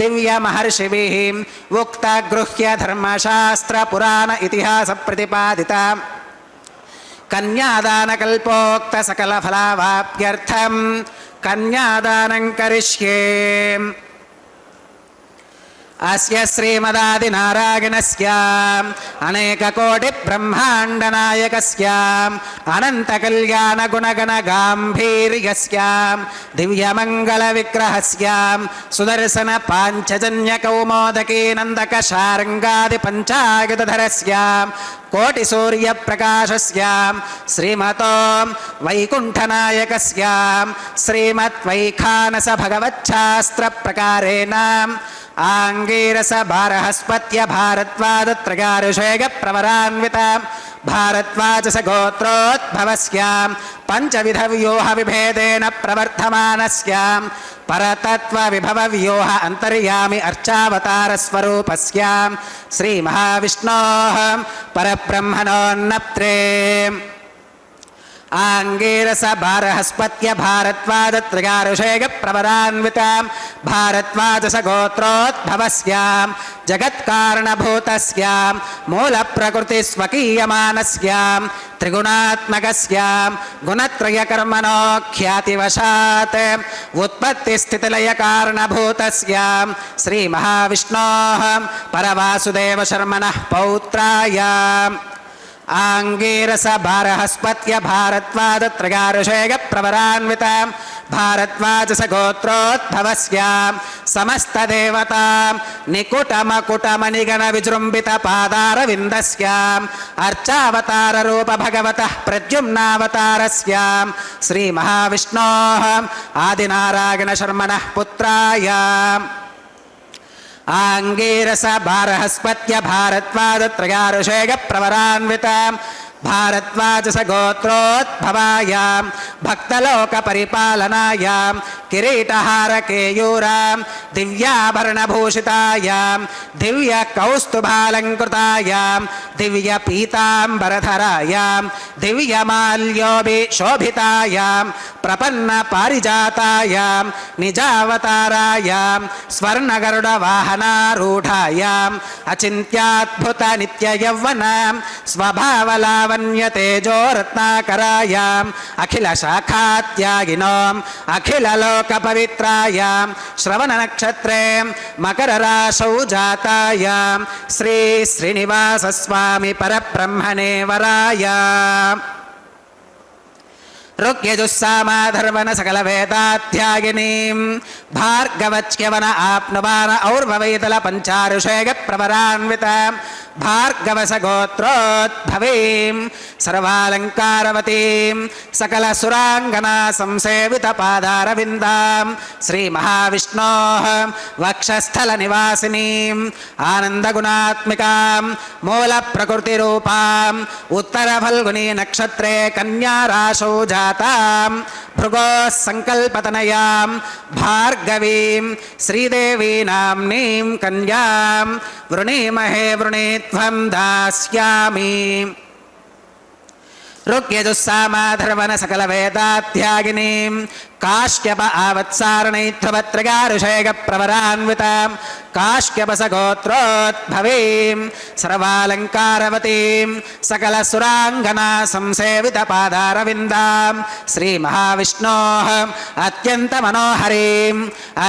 దివ్య మహర్షిభిః ఉక్త గృహ్య ధర్మశాస్త్ర పురాణ ఇతిహాస ప్రతిపాదిత కన్యాదానకల్పోక్త సకల ఫలావాప్యర్థం కన్యాదానం కరిష్యే. ಅಸ್ಯ ಶ್ರೀಮದಾದಿನಾರಾಯಣಸ್ಯ ಅನೇಕಕೋಟಿಬ್ರಹ್ಮಾಂಡನಾಯಕಸ್ಯ ಅನಂತಕಲ್ಯಾಣಗುಣಗಣಗಾಂಭೀರ್ಯಸ್ಯ ದಿವ್ಯಮಂಗಲವಿಗ್ರಹಸ್ಯ ಸುದರ್ಶನ ಪಾಂಚಜನ್ಯಕೌಮೋದಕೀ ನಂದಕಶಾರ್ಂಗಾದಿಪಂಚಾಯುಧಧರಸ್ಯ ಕೋಟಿಸೂರ್ಯಪ್ರಕಾಶಸ್ಯ ಶ್ರೀಮತೋ ವೈಕುಂಠನಾಯಕಸ್ಯ ಶ್ರೀಮದ್ವೈಖಾನಸ ಭಗವಚ್ಛಾಸ್ತ್ರಪ್ರಕಾರೇಣ ಆಂಗೀರಸ ಭಾರಹಸ್ಪತ್ಯ ಭಾರದ್ವಾದತ್ರಗಾರುಷೇಗ ಪ್ರವರಾನ್ವಿತ ಭಾರದ್ವಾಜಸ ಗೋತ್ರೋದ್ಭವಸ್ಯ ಪಂಚವಿಧ ವ್ಯೂಹ ವಿಭೇದೇನ ಪ್ರವರ್ಧಮಾನಸ್ಯ ಪರತತ್ವ ವಿಭವ ವ್ಯೂಹ ಅಂತರ್ಯಾಮಿ ಅರ್ಚಾವತಾರ ಸ್ವರೂಪಸ್ಯ ಶ್ರೀ ಮಹಾವಿಷ್ಣೋಃ ಪರಬ್ರಹ್ಮಣೋನ್ನಪ್ತ್ರೇ ಆಂಗೀರಸ ಭಾರಹಸ್ಪತ್ಯ ಭಾರದ್ವಾದತ್ರಗಾರುಷೇಗ ಪ್ರವರಾನ್ವಿತ ಭಾರದ್ವಾಜಸ ಗೋತ್ರೋದ್ಭವಸ್ಯ ಜಗತ್ಕಾರಣಭೂತಸ್ಯ ಮೂಲ ಪ್ರಕೃತಿ ಸ್ವಕೀಯಮಾನಸ್ಯ ತ್ರಿಗುಣಾತ್ಮಕಸ್ಯ ಗುಣತ್ರಯಕರ್ಮಣೋ ಖ್ಯಾತಿವಶಾತ್ ಉತ್ಪತ್ತಿ ಸ್ಥಿತಿಲಯ ಕಾರಣಭೂತಸ್ಯ ಶ್ರೀ ಮಹಾವಿಷ್ಣೋಃ ಪರವಾಸುದೇವ ಶರ್ಮಣಃ ಪೌತ್ರಾಯ ಆಂಗೀರಸ ಭಾರಹಸ್ಪತ್ಯ ಭಾರದ್ವಾದತ್ರಗಾರುಷೇಗ ಪ್ರವರಾನ್ವಿತ ಭಾರದ್ವಾಜಸ ಗೋತ್ರೋದ್ಭವಸ್ಯ ಸಮಸ್ತ ದೇವತಾ ನಿಕುಟಮಕುಟಮಣಿಗಣ ವಿಜೃಂಭಿತ ಪಾದಾರವಿಂದಸ್ಯ ಅರ್ಚಾವತಾರ ರೂಪ ಭಗವತಃ ಪ್ರದ್ಯುಮ್ನಾವತಾರಸ್ಯ ಶ್ರೀ ಮಹಾವಿಷ್ಣೋಃ ಆದಿನಾರಾಯಣ ಶರ್ಮಣಃ ಪುತ್ರಾಯ ಆಂಗೀರಸ ಭಾರಹಸ್ಪತ್ಯ ಭಾರದ್ವಾದತ್ರಗಾರುಷೇಗ ಪ್ರವರಾನ್ವಿತ ಭಾರದ್ವಾಜಸ ಗೋತ್ರೋದ್ಭವಾಯ ಭಕ್ತಲೋಕ ಪರಿಪಾಲನಾಯ ಕಿರೀಟಹಾರ ಕೇಯೂರ ದಿವ್ಯಾಭರಣಭೂಷಿತಾಯ ದಿವ್ಯ ಕೌಸ್ತುಭಾಲಂಕೃತಾಯ ದಿವ್ಯ ಪೀತಾಂಬರಧರಾಯ ದಿವ್ಯ ಮಾಲ್ಯೋಭಿಶೋಭಿತಾಯ ಪ್ರಪನ್ನ ಪಾರಿಜಾತಾಯ ನಿಜಾವತಾರಾಯ ಸ್ವರ್ಣಗರುಡ ವಾಹನಾರೂಢಾಯ ಅಚಿಂತ್ಯಾದ್ಭುತ ನಿತ್ಯ ಯೌವನ ಸ್ವಭಾವಲಾವಣ್ಯ ತೇಜೋ ರತ್ನಾಕರಾಯ ಅಖಿಲ ಶಾಖಾತ್ಯಾಗಿನೋ ಅಖಿಲ ಲೋಕ ಪವಿತ್ರಾಯ ಶ್ರವಣ ನಕ್ಷತ್ರೇ ಮಕರ ರಾಶೌ ಜಾತಾಯ ಶ್ರೀ ಶ್ರೀನಿವಾಸ ಸ್ವಾಮಿ ಪರಬ್ರಹ್ಮಣೇ ವರಾಯ ಋಗ್ಯಜುಸ್ಸಾಮಾಧರ್ವನ ಸಕಲ ವೇದಾಧ್ಯಾಯಿನೀಂ ಭಾರ್ಗವಚ್ಯವನ ಆಪ್ನುವಾನ ಔರ್ವವೈತಲ ಪಂಚಾರುಷೇಗ ಪ್ರವರಾನ್ವಿತ ಭಾರ್ಗವಸ ಗೋತ್ರೋದ್ಭವೀಂ ಸರ್ವಾಲಂಕಾರವತೀಂ ಸಕಲ ಸುರಾಂಗನಾ ಸಂಸೇವಿತ ಪಾದಾರವಿಂದಾಂ ಶ್ರೀ ಮಹಾವಿಷ್ಣೋಃ ವಕ್ಷಸ್ಥಲ ನಿವಾಸಿನೀಂ ಆನಂದ ಗುಣಾತ್ಮಿಕಾಂ ಮೂಲ ಪ್ರಕೃತಿ ರೂಪಾಂ ಉತ್ತರ ಫಲ್ಗುನಿ ನಕ್ಷತ್ರೇ ಕನ್ಯಾ ರಾಶೌ ಜಾತಾಂ ಭೃಗೋ ಸಂಕಲ್ಪತನಯಾಂ ಭಾರ್ಗವೀಂ ಶ್ರೀದೇವಿ ನಾಮ್ನೀಂ ಕನ್ಯಾಂ ವೃಣೀಮಹೇ ವೃಣೀತ್ವಂ ದಾಸ್ಯಾಮಿ ಋಗ್ಯಜುಸ್ಸಾಮಾಧರ್ವನ ಸಕಲ ವೇದಾಧ್ಯಾಯಿನೀಂ ಕಾಶ್ಯಪ ಆವತ್ಸಾರಣೈತ್ವತ್ರಗಾರುಷೇಗ ಪ್ರವರಾನ್ವಿತ ಕಾಶ್ಯಪಸ ಗೋತ್ರೋದ್ಭವೀಂ ಸರ್ವಾಲಂಕಾರವತೀಂ ಸಕಲ ಸುರಾಂಗನಾ ಸಂಸೇವಿತ ಪಾದಾರವಿಂದಾಂ ಶ್ರೀ ಮಹಾವಿಷ್ಣೋಃ ಅತ್ಯಂತ ಮನೋಹರೀಂ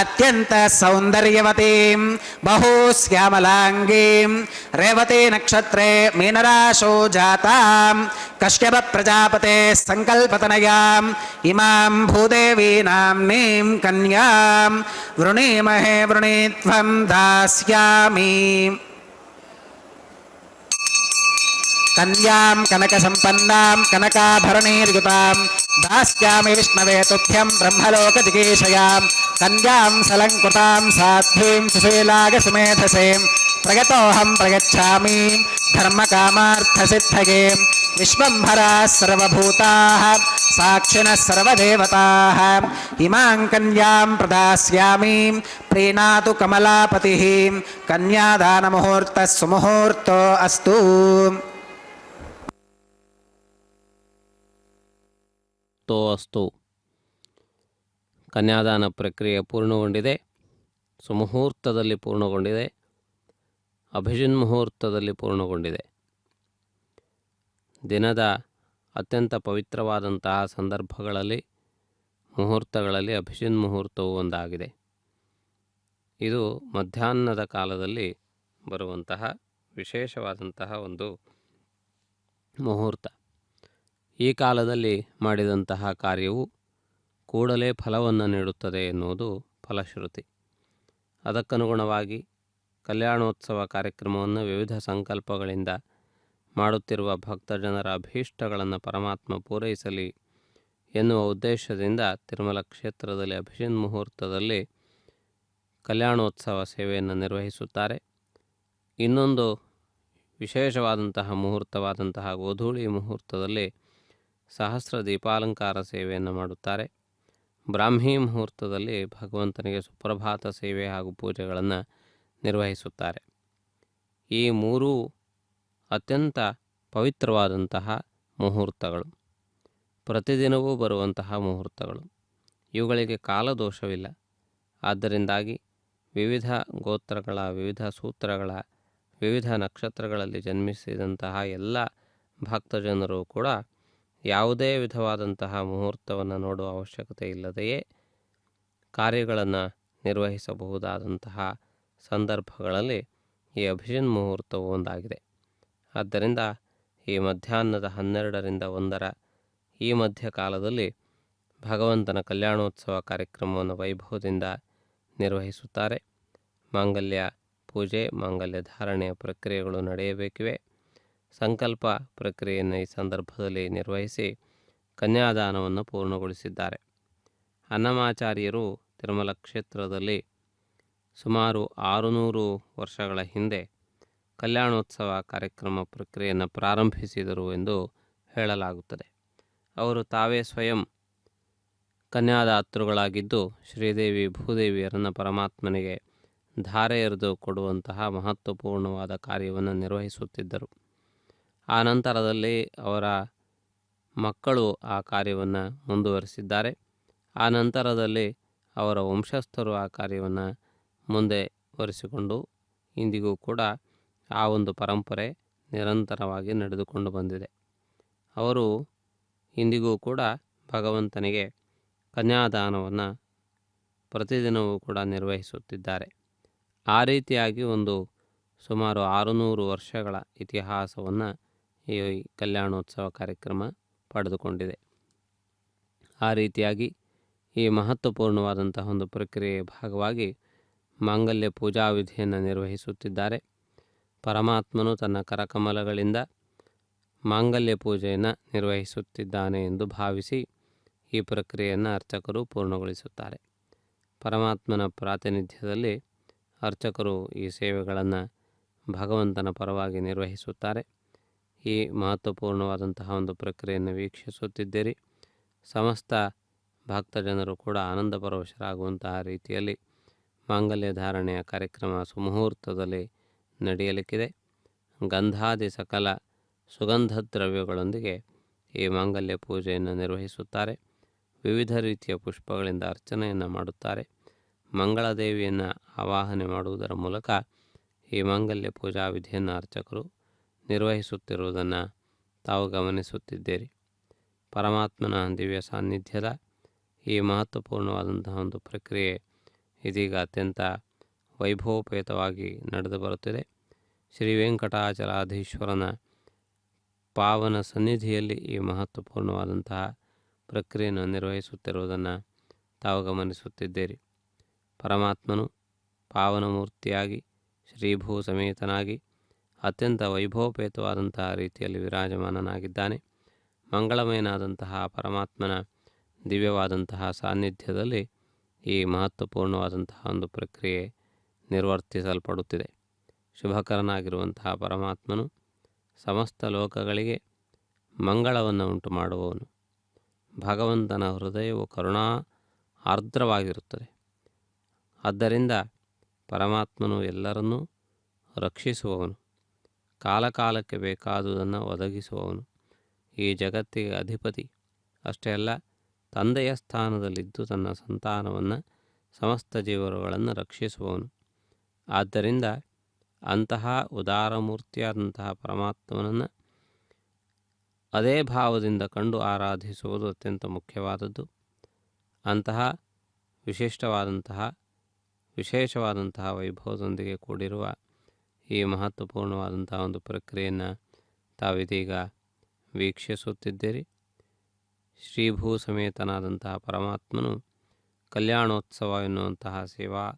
ಅತ್ಯಂತ ಸೌಂದರ್ಯವತೀಂ ಬಹುಶ್ಯಾಮಲಾಂಗೀಂ ರೇವತಿ ನಕ್ಷತ್ರೇ ಮೀನರಾಶೋ ಜಾತಾಂ ಕಶ್ಯಪ ಪ್ರಜಾಪತೆ ಸಂಕಲ್ಪತನಯಾಂ ಇಮಾಂ ಭೂದೇವಿ ನಾಮ್ನೀಂ ಕನ್ಯಾಂ ವೃಣೀಮಹೇ ವೃಣೀತ್ವಂ ದಾಸ್ಯಾಮಿ ಕನ್ಯಾಂ ಕನಕ ಸಂಪನ್ನಾಂ ಕನಕಾಭರಣೈರ್ಯುತಾಂ दास्यामि विष्णवे तुभ्यं ब्रह्मलोक जिगीषयां कन्यां सलङ्कृतां साध्वीं सुशीलागसुमेधसें प्रगतोऽहं प्रगच्छामि धर्मकामार्थसिद्धये विश्वम्भराः सर्वभूताः साक्षिणः सर्वदेवताः इमां कन्यां प्रदास्यामि प्रीणातु कमलापतिः कन्यादानमुहूर्तः सुमुहूर्तो अस्तु। ಅಸ್ತು. ಕನ್ಯಾದಾನ ಪ್ರಕ್ರಿಯೆ ಪೂರ್ಣಗೊಂಡಿದೆ, ಸುಮುಹೂರ್ತದಲ್ಲಿ ಪೂರ್ಣಗೊಂಡಿದೆ, ಅಭಿಜಿನ್ ಮುಹೂರ್ತದಲ್ಲಿ ಪೂರ್ಣಗೊಂಡಿದೆ. ದಿನದ ಅತ್ಯಂತ ಪವಿತ್ರವಾದಂತಹ ಸಂದರ್ಭಗಳಲ್ಲಿ ಮುಹೂರ್ತಗಳಲ್ಲಿ ಅಭಿಜಿನ್ ಮುಹೂರ್ತವು ಒಂದಾಗಿದೆ. ಇದು ಮಧ್ಯಾಹ್ನದ ಕಾಲದಲ್ಲಿ ಬರುವಂತಹ ವಿಶೇಷವಾದಂತಹ ಒಂದು ಮುಹೂರ್ತ. ಈ ಕಾಲದಲ್ಲಿ ಮಾಡಿದಂತಹ ಕಾರ್ಯವು ಕೂಡಲೇ ಫಲವನ್ನು ನೀಡುತ್ತದೆ ಎನ್ನುವುದು ಫಲಶ್ರುತಿ. ಅದಕ್ಕನುಗುಣವಾಗಿ ಕಲ್ಯಾಣೋತ್ಸವ ಕಾರ್ಯಕ್ರಮವನ್ನು ವಿವಿಧ ಸಂಕಲ್ಪಗಳಿಂದ ಮಾಡುತ್ತಿರುವ ಭಕ್ತಜನರ ಅಭೀಷ್ಟಗಳನ್ನು ಪರಮಾತ್ಮ ಪೂರೈಸಲಿ ಎನ್ನುವ ಉದ್ದೇಶದಿಂದ ತಿರುಮಲ ಕ್ಷೇತ್ರದಲ್ಲಿ ಅಭಿಜಿನ್ ಮುಹೂರ್ತದಲ್ಲಿ ಕಲ್ಯಾಣೋತ್ಸವ ಸೇವೆಯನ್ನು ನಿರ್ವಹಿಸುತ್ತಾರೆ. ಇನ್ನೊಂದು ವಿಶೇಷವಾದಂತಹ ಮುಹೂರ್ತವಾದಂತಹ ಗೋಧೂಳಿ ಮುಹೂರ್ತದಲ್ಲಿ ಸಹಸ್ರ ದೀಪಾಲಂಕಾರ ಸೇವೆಯನ್ನು ಮಾಡುತ್ತಾರೆ. ಬ್ರಾಹ್ಮಿ ಮುಹೂರ್ತದಲ್ಲಿ ಭಗವಂತನಿಗೆ ಸುಪ್ರಭಾತ ಸೇವೆ ಹಾಗೂ ಪೂಜೆಗಳನ್ನು ನಿರ್ವಹಿಸುತ್ತಾರೆ. ಈ ಮೂರೂ ಅತ್ಯಂತ ಪವಿತ್ರವಾದಂತಹ ಮುಹೂರ್ತಗಳು, ಪ್ರತಿದಿನವೂ ಬರುವಂತಹ ಮುಹೂರ್ತಗಳು. ಇವುಗಳಿಗೆ ಕಾಲದೋಷವಿಲ್ಲ. ಆದ್ದರಿಂದಾಗಿ ವಿವಿಧ ಗೋತ್ರಗಳ, ವಿವಿಧ ಸೂತ್ರಗಳ, ವಿವಿಧ ನಕ್ಷತ್ರಗಳಲ್ಲಿ ಜನ್ಮಿಸಿದಂತಹ ಎಲ್ಲ ಭಕ್ತಜನರು ಕೂಡ ಯಾವುದೇ ವಿಧವಾದಂತಹ ಮುಹೂರ್ತವನ್ನು ನೋಡುವ ಅವಶ್ಯಕತೆ ಇಲ್ಲದೆಯೇ ಕಾರ್ಯಗಳನ್ನು ನಿರ್ವಹಿಸಬಹುದಾದಂತಹ ಸಂದರ್ಭಗಳಲ್ಲಿ ಈ ಅಭಿಜಿನ್ ಮುಹೂರ್ತವು ಒಂದಾಗಿದೆ. ಆದ್ದರಿಂದ ಈ ಮಧ್ಯಾಹ್ನದ 12ರಿಂದ 1 ಈ ಮಧ್ಯಕಾಲದಲ್ಲಿ ಭಗವಂತನ ಕಲ್ಯಾಣೋತ್ಸವ ಕಾರ್ಯಕ್ರಮವನ್ನು ವೈಭವದಿಂದ ನಿರ್ವಹಿಸುತ್ತಾರೆ. ಮಾಂಗಲ್ಯ ಪೂಜೆ, ಮಾಂಗಲ್ಯ ಧಾರಣೆಯ ಪ್ರಕ್ರಿಯೆಗಳು ನಡೆಯಬೇಕಿವೆ. ಸಂಕಲ್ಪ ಪ್ರಕ್ರಿಯೆಯನ್ನು ಈ ಸಂದರ್ಭದಲ್ಲಿ ನಿರ್ವಹಿಸಿ ಕನ್ಯಾದಾನವನ್ನು ಪೂರ್ಣಗೊಳಿಸಿದ್ದಾರೆ. ಅನ್ನಮಾಚಾರ್ಯರು ತಿರುಮಲ ಕ್ಷೇತ್ರದಲ್ಲಿ ಸುಮಾರು 600 ವರ್ಷಗಳ ಹಿಂದೆ ಕಲ್ಯಾಣೋತ್ಸವ ಕಾರ್ಯಕ್ರಮ ಪ್ರಕ್ರಿಯೆಯನ್ನು ಪ್ರಾರಂಭಿಸಿದರು ಎಂದು ಹೇಳಲಾಗುತ್ತದೆ. ಅವರು ತಾವೇ ಸ್ವಯಂ ಕನ್ಯಾದಾತೃಗಳಾಗಿದ್ದು ಶ್ರೀದೇವಿ ಭೂದೇವಿಯರನ್ನು ಪರಮಾತ್ಮನಿಗೆ ಧಾರೆ ಎರೆದು ಕೊಡುವಂತಹ ಮಹತ್ವಪೂರ್ಣವಾದ ಕಾರ್ಯವನ್ನು ನಿರ್ವಹಿಸುತ್ತಿದ್ದರು. ಆ ನಂತರದಲ್ಲಿ ಅವರ ಮಕ್ಕಳು ಆ ಕಾರ್ಯವನ್ನು ಮುಂದುವರಿಸಿದ್ದಾರೆ. ಆ ನಂತರದಲ್ಲಿ ಅವರ ವಂಶಸ್ಥರು ಆ ಕಾರ್ಯವನ್ನು ಮುಂದುವರಿಸಿಕೊಂಡು ಇಂದಿಗೂ ಕೂಡ ಆ ಒಂದು ಪರಂಪರೆ ನಿರಂತರವಾಗಿ ನಡೆದುಕೊಂಡು ಬಂದಿದೆ. ಅವರು ಇಂದಿಗೂ ಕೂಡ ಭಗವಂತನಿಗೆ ಕನ್ಯಾದಾನವನ್ನು ಪ್ರತಿದಿನವೂ ಕೂಡ ನಿರ್ವಹಿಸುತ್ತಿದ್ದಾರೆ. ಆ ರೀತಿಯಾಗಿ ಒಂದು ಸುಮಾರು 600 ವರ್ಷಗಳ ಇತಿಹಾಸವನ್ನು ಈ ಕಲ್ಯಾಣೋತ್ಸವ ಕಾರ್ಯಕ್ರಮ ಪಡೆದುಕೊಂಡಿದೆ. ಆ ರೀತಿಯಾಗಿ ಈ ಮಹತ್ವಪೂರ್ಣವಾದಂತಹ ಒಂದು ಪ್ರಕ್ರಿಯೆಯ ಭಾಗವಾಗಿ ಮಾಂಗಲ್ಯ ಪೂಜಾ ವಿಧಿಯನ್ನು ನಿರ್ವಹಿಸುತ್ತಿದ್ದಾರೆ. ಪರಮಾತ್ಮನು ತನ್ನ ಕರಕಮಲಗಳಿಂದ ಮಾಂಗಲ್ಯ ಪೂಜೆಯನ್ನು ನಿರ್ವಹಿಸುತ್ತಿದ್ದಾನೆ ಎಂದು ಭಾವಿಸಿ ಈ ಪ್ರಕ್ರಿಯೆಯನ್ನು ಅರ್ಚಕರು ಪೂರ್ಣಗೊಳಿಸುತ್ತಾರೆ. ಪರಮಾತ್ಮನ ಪ್ರಾತಿನಿಧ್ಯದಲ್ಲಿ ಅರ್ಚಕರು ಈ ಸೇವೆಗಳನ್ನು ಭಗವಂತನ ಪರವಾಗಿ ನಿರ್ವಹಿಸುತ್ತಾರೆ. ಈ ಮಹತ್ವಪೂರ್ಣವಾದಂತಹ ಒಂದು ಪ್ರಕ್ರಿಯೆಯನ್ನು ವೀಕ್ಷಿಸುತ್ತಿದ್ದೀರಿ. ಸಮಸ್ತ ಭಕ್ತಜನರು ಕೂಡ ಆನಂದಪರವಶರಾಗುವಂತಹ ರೀತಿಯಲ್ಲಿ ಮಾಂಗಲ್ಯ ಧಾರಣೆಯ ಕಾರ್ಯಕ್ರಮ ಸುಮುಹೂರ್ತದಲ್ಲಿ ನಡೆಯಲಿಕ್ಕಿದೆ. ಗಂಧಾದಿ ಸಕಲ ಸುಗಂಧ ದ್ರವ್ಯಗಳೊಂದಿಗೆ ಈ ಮಾಂಗಲ್ಯ ಪೂಜೆಯನ್ನು ನಿರ್ವಹಿಸುತ್ತಾರೆ. ವಿವಿಧ ರೀತಿಯ ಪುಷ್ಪಗಳಿಂದ ಅರ್ಚನೆಯನ್ನು ಮಾಡುತ್ತಾರೆ. ಮಂಗಳದೇವಿಯನ್ನು ಆವಾಹನೆ ಮಾಡುವುದರ ಮೂಲಕ ಈ ಮಾಂಗಲ್ಯ ಪೂಜಾ ವಿಧಿಯನ್ನು ಅರ್ಚಕರು ನಿರ್ವಹಿಸುತ್ತಿರುವುದನ್ನು ತಾವು ಗಮನಿಸುತ್ತಿದ್ದೀರಿ. ಪರಮಾತ್ಮನ ದಿವ್ಯ ಸಾನ್ನಿಧ್ಯದ ಈ ಮಹತ್ವಪೂರ್ಣವಾದಂತಹ ಒಂದು ಪ್ರಕ್ರಿಯೆ ಇದೀಗ ಅತ್ಯಂತ ವೈಭವೋಪೇತವಾಗಿ ನಡೆದು ಬರುತ್ತಿದೆ. ಶ್ರೀ ವೆಂಕಟಾಚಲಾಧೀಶ್ವರನ ಪಾವನ ಸನ್ನಿಧಿಯಲ್ಲಿ ಈ ಮಹತ್ವಪೂರ್ಣವಾದಂತಹ ಪ್ರಕ್ರಿಯೆಯನ್ನು ನಿರ್ವಹಿಸುತ್ತಿರುವುದನ್ನು ತಾವು ಗಮನಿಸುತ್ತಿದ್ದೀರಿ. ಪರಮಾತ್ಮನು ಪಾವನ ಮೂರ್ತಿಯಾಗಿ ಶ್ರೀಭೂ ಸಮೇತನಾಗಿ ಅತ್ಯಂತ ವೈಭವೋಪೇತವಾದಂತಹ ರೀತಿಯಲ್ಲಿ ವಿರಾಜಮಾನನಾಗಿದ್ದಾನೆ. ಮಂಗಳಮಯನಾದಂತಹ ಪರಮಾತ್ಮನ ದಿವ್ಯವಾದಂತಹ ಸಾನ್ನಿಧ್ಯದಲ್ಲಿ ಈ ಮಹತ್ವಪೂರ್ಣವಾದಂತಹ ಒಂದು ಪ್ರಕ್ರಿಯೆ ನಿರ್ವರ್ತಿಸಲ್ಪಡುತ್ತಿದೆ. ಶುಭಕರನಾಗಿರುವಂತಹ ಪರಮಾತ್ಮನು ಸಮಸ್ತ ಲೋಕಗಳಿಗೆ ಮಂಗಳವನ್ನು ಉಂಟು ಮಾಡುವವನು. ಭಗವಂತನ ಹೃದಯವು ಕರುಣಾ ಆರ್ದ್ರವಾಗಿರುತ್ತದೆ. ಆದ್ದರಿಂದ ಪರಮಾತ್ಮನು ಎಲ್ಲರನ್ನೂ ರಕ್ಷಿಸುವವನು, ಕಾಲಕಾಲಕ್ಕೆ ಬೇಕಾದುದನ್ನು ಒದಗಿಸುವವನು, ಈ ಜಗತ್ತಿಗೆ ಅಧಿಪತಿ. ಅಷ್ಟೇ ಅಲ್ಲ, ತಂದೆಯ ಸ್ಥಾನದಲ್ಲಿದ್ದು ತನ್ನ ಸಂತಾನವನ್ನು, ಸಮಸ್ತ ಜೀವರುಗಳನ್ನು ರಕ್ಷಿಸುವವನು. ಆದ್ದರಿಂದ ಅಂತಹ ಉದಾರಮೂರ್ತಿಯಾದಂತಹ ಪರಮಾತ್ಮನನ್ನು ಅದೇ ಭಾವದಿಂದ ಕಂಡು ಆರಾಧಿಸುವುದು ಅತ್ಯಂತ ಮುಖ್ಯವಾದದ್ದು. ಅಂತಹ ವಿಶಿಷ್ಟವಾದಂತಹ ವಿಶೇಷವಾದಂತಹ ವೈಭವದೊಂದಿಗೆ ಕೂಡಿರುವ ಈ ಮಹತ್ವಪೂರ್ಣವಾದಂತಹ ಒಂದು ಪ್ರಕ್ರಿಯೆಯನ್ನು ತಾವಿದೀಗ ವೀಕ್ಷಿಸುತ್ತಿದ್ದೀರಿ. ಶ್ರೀಭೂ ಸಮೇತನಾದಂತಹ ಪರಮಾತ್ಮನು ಕಲ್ಯಾಣೋತ್ಸವ ಎನ್ನುವಂತಹ ಸೇವಾ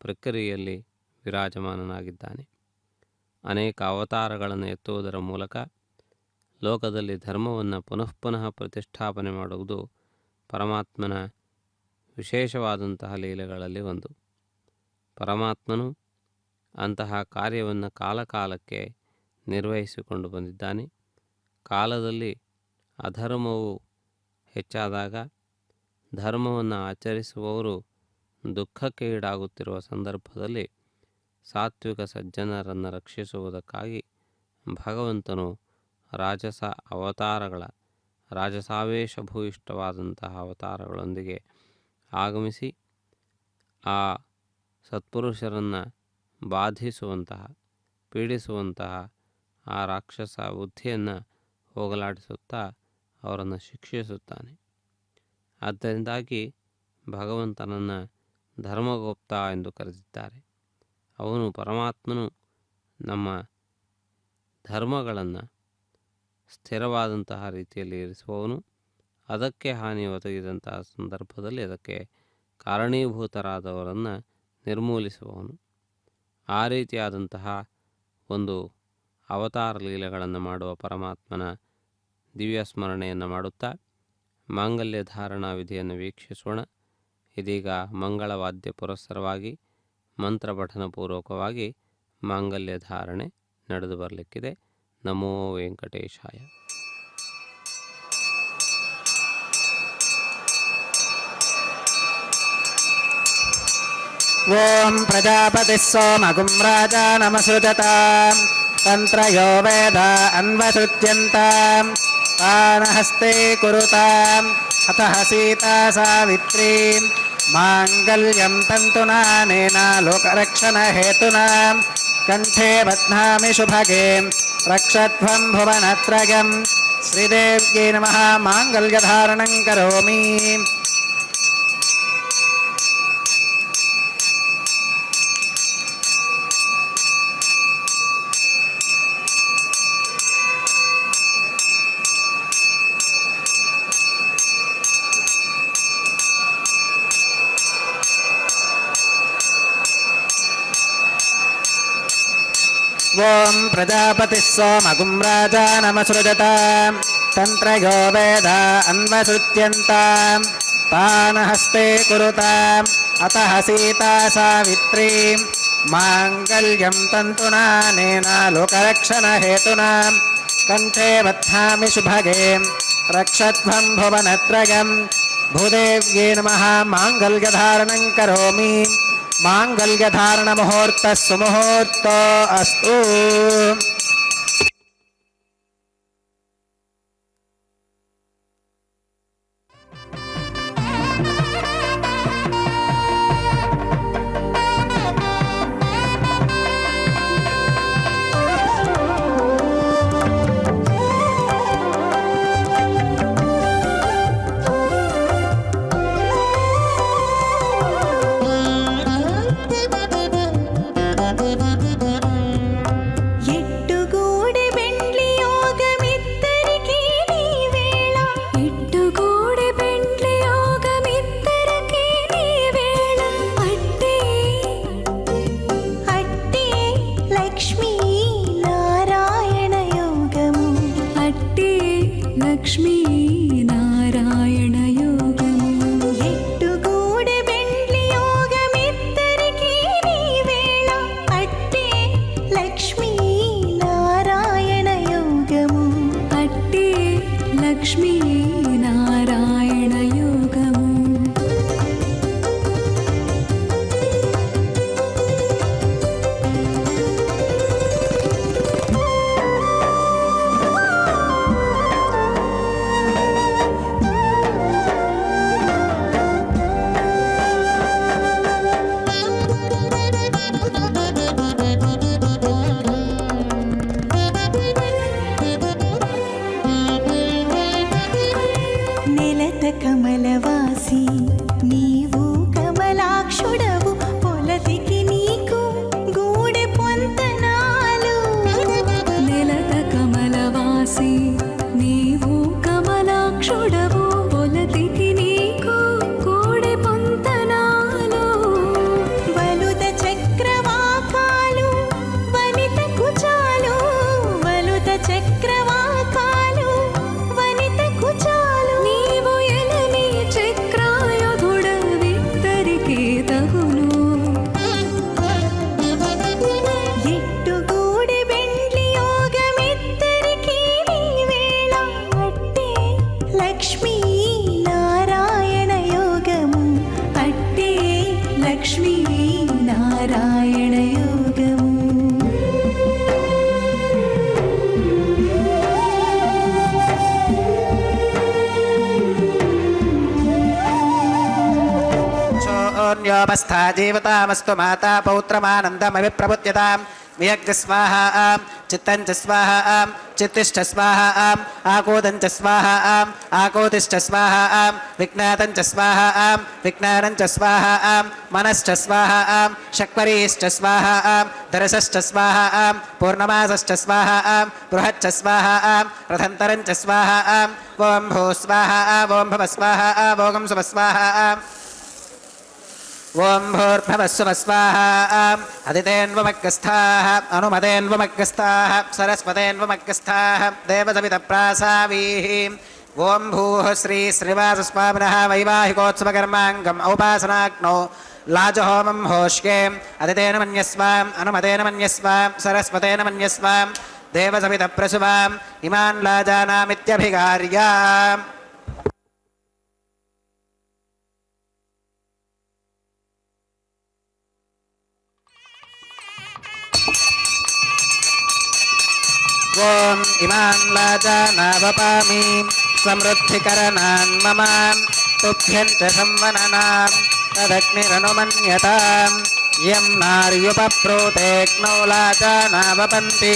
ಪ್ರಕ್ರಿಯೆಯಲ್ಲಿ ವಿರಾಜಮಾನನಾಗಿದ್ದಾನೆ. ಅನೇಕ ಅವತಾರಗಳನ್ನು ಎತ್ತುವುದರ ಮೂಲಕ ಲೋಕದಲ್ಲಿ ಧರ್ಮವನ್ನು ಪುನಃ ಪ್ರತಿಷ್ಠಾಪನೆ ಮಾಡುವುದು ಪರಮಾತ್ಮನ ವಿಶೇಷವಾದಂತಹ ಲೀಲೆಗಳಲ್ಲಿ ಒಂದು. ಪರಮಾತ್ಮನು ಅಂತಹ ಕಾರ್ಯವನ್ನು ಕಾಲಕಾಲಕ್ಕೆ ನಿರ್ವಹಿಸಿಕೊಂಡು ಬಂದಿದ್ದಾನೆ. ಕಾಲದಲ್ಲಿ ಅಧರ್ಮವು ಹೆಚ್ಚಾದಾಗ ಧರ್ಮವನ್ನು ಆಚರಿಸುವವರು ದುಃಖಕ್ಕೆ ಈಡಾಗುತ್ತಿರುವ ಸಂದರ್ಭದಲ್ಲಿ ಸಾತ್ವಿಕ ಸಜ್ಜನರನ್ನು ರಕ್ಷಿಸುವುದಕ್ಕಾಗಿ ಭಗವಂತನು ರಾಜಸ ಅವತಾರಗಳ ರಾಜಸಾವೇಶಭೂಯಿಷ್ಠವಾದಂತಹ ಅವತಾರಗಳೊಂದಿಗೆ ಆಗಮಿಸಿ ಆ ಸತ್ಪುರುಷರನ್ನು ಬಾಧಿಸುವಂತಹ ಪೀಡಿಸುವಂತಹ ಆ ರಾಕ್ಷಸ ಬುದ್ಧಿಯನ್ನು ಹೋಗಲಾಡಿಸುತ್ತಾ ಅವರನ್ನು ಶಿಕ್ಷಿಸುತ್ತಾನೆ. ಆದ್ದರಿಂದಾಗಿ ಭಗವಂತನನ್ನು ಧರ್ಮಗುಪ್ತ ಎಂದು ಕರೆದಿದ್ದಾರೆ. ಅವನು ಪರಮಾತ್ಮನು ನಮ್ಮ ಧರ್ಮಗಳನ್ನು ಸ್ಥಿರವಾದಂತಹ ರೀತಿಯಲ್ಲಿ ಇರಿಸುವವನು. ಅದಕ್ಕೆ ಹಾನಿ ಒದಗಿದಂತಹ ಸಂದರ್ಭದಲ್ಲಿ ಅದಕ್ಕೆ ಕಾರಣೀಭೂತರಾದವರನ್ನು ನಿರ್ಮೂಲಿಸುವವನು. ಆ ರೀತಿಯಾದಂತಹ ಒಂದು ಅವತಾರ ಲೀಲೆಗಳನ್ನು ಮಾಡುವ ಪರಮಾತ್ಮನ ದಿವ್ಯ ಸ್ಮರಣೆಯನ್ನು ಮಾಡುತ್ತಾ ಮಾಂಗಲ್ಯ ಧಾರಣಾ ವಿಧಿಯನ್ನು ವೀಕ್ಷಿಸೋಣ. ಇದೀಗ ಮಂಗಳವಾದ್ಯ ಪುರಸ್ಸರವಾಗಿ ಮಂತ್ರಪಠನ ಪೂರ್ವಕವಾಗಿ ಮಾಂಗಲ್ಯ ಧಾರಣೆ ನಡೆದು ಬರಲಿಕ್ಕಿದೆ. ನಮೋ ವೆಂಕಟೇಶಾಯ. ಓಂ ಪ್ರಜಾಪತಿ ಸೋಮಗುಂ ರಾಜಾನಮಸೃಜತಾಂ ತಂತ್ರಯೋ ವೇದ ಅನ್ವಸೃಜ್ಯಂತಾಂ ಪಾನಹಸ್ತೆ ಕುರುತಾಂ ಅತಃ ಸೀತಾ ಸಾವಿತ್ರೀಂ ಮಾಂಗಲ್ಯಂ ತಂತುನಾನೇನ ಲೋಕರಕ್ಷಣ ಹೇತುನಾಂ ಕಂಠೆ ಬಧ್ನಾಮಿ ಶುಭಗೆ ರಕ್ಷಧ್ವಂ ಭುವನತ್ರಯಂ ಶ್ರೀದೇವ್ಯೈ ನಮಃ. ಮಾಂಗಲ್ಯಧಾರಣಂ ಕರೋಮಿ. ಓಂ ಪ್ರಜಾಪತಿ ಸೋಮಗುಂ ರಾಜಾನಮಸೃಜತಾಂ ತಂತ್ರಯೋ ವೇದ ಅನ್ವಸೃಜ್ಯಂತಾಂ ಪಾನಹಸ್ತೆ ಕುರುತಾಂ ಅತಃ ಸೀತಾ ಸಾವಿತ್ರೀಂ ಮಾಂಗಲ್ಯಂ ತಂತುನಾನೇನ ಲೋಕರಕ್ಷಣ ಹೇತುನಾಂ ಕಂಠೆ ಬಧ್ನಾಮಿ ಶುಭಗೆ ರಕ್ಷಧ್ವಂ ಭುವನತ್ರಯಂ ಭೂದೇವ್ಯೈ ನಮಃ. ಮಾಂಗಲ್ಯಧಾರಣಂ ಕರೋಮಿ. ಮಾಂಗಲ್ಯಧಾರಣ ಮುಹೂರ್ತ ಸುಮುಹೂರ್ತ ಅಸ್ತು. ಎಟ್ಟು లక్ష్మీ నారాయణ యోగము న్యోపస్థా జీవతామస్తు మాతా పౌత్రమానందమభిప్రబుధ్యతాం వియగ్ధ స్వాహ చిత్తం చ స్వాహ చిత్తిష్ట స్వాహ ఆకోదం చ స్వాహ ఆకోతిష్ట స్వాహ విజ్ఞాతం చ స్వాహ విజ్ఞానం చ స్వాహ మనశ్చ స్వాహ శక్వరీశ్చ స్వాహ దరసశ్చ స్వాహ పూర్ణమాసశ్చ స్వాహ బృహచ్చ స్వాహ రథంతరం చ స్వాహ ఓం భూ స్వాహ ఓం భవ స్వాహ ఓం శుభ స్వాహ ఓం భూర్భవస్సువ స్వాహ అదితేన్వమగ్గస్థాః అనుమతేన్వమగ్గస్థాః సరస్వతేన్వమగ్గస్థాః దేవసవితప్రాసావీః ఓం భూః శ్రీ శ్రీనివాసస్వామినः వైవాహికోత్సవకర్మాంగం ఔపాసనాగ్నౌ లాజహోమం హోష్యే అదితేన మన్యస్వాం అనుమతేన మన్యస్వాం సరస్వతేన మన్యస్వాం దేవసవితప్రసువాం ఇమాన్ లాజానామిత్యభిగార్య ఓం ఇమాన్ లాజానావపామి సమృద్ధికరణాన్ మమ తుభ్యం చ సంవననాం తదగ్నిరనుమన్యతాం యం నార్యుపప్రోతేక్నౌ లాజానావపంతి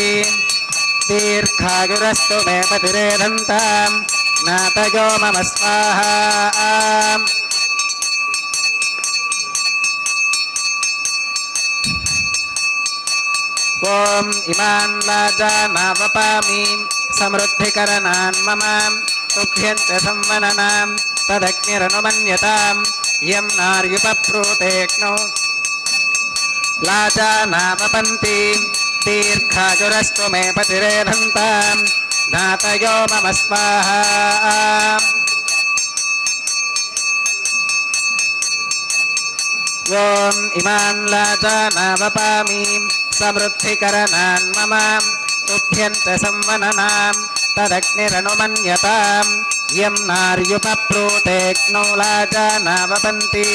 దీర్ఘాయురస్తు మే పతిరేధంతాం జ్ఞాతయో మమ స్వాహా ఓం ఇమాన్ లాజానావపామి సమృద్ధికరణాన్ మమ తుభ్యం చ సంవననాం తదగ్నిరనుమన్యతాం యం నార్యుపప్రోతేక్నౌ లాజానావపంతి దీర్ఘాయురస్తు మే పతిరేధంతాం జ్ఞాతయో మమ స్వాహా ఓం ఇమాన్ లాజానావపామి సమృద్ధికరణాన్ మమ తుభ్యం చ సంవననాం తదగ్నిరనుమన్యతాం యం నార్యుపప్రోతేక్నౌ లాజానావపంతి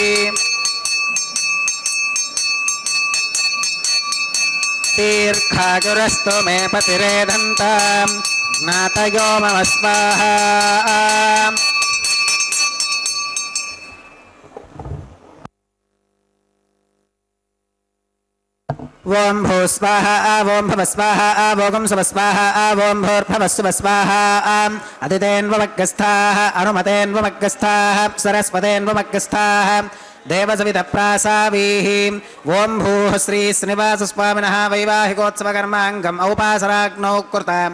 దీర్ఘాయురస్తు మే పతిరేధంతాం జ్ఞాతయో మమ స్వాహా ఓం భూ స్వాహ ఓం భవ స్వాహ ఓం శుభ స్వాహ ఓం భూర్భవస్సువ స్వాహ అదితేన్వమగ్గస్థాః అనుమతేన్వమగ్గస్థాః సరస్వతేన్వమగ్గస్థాః దేవసవితప్రాసావీః ఓం భూః శ్రీ శ్రీనివాసస్వామినः వైవాహికోత్సవకర్మాంగం ఔపాసనాగ్నౌ కృతాం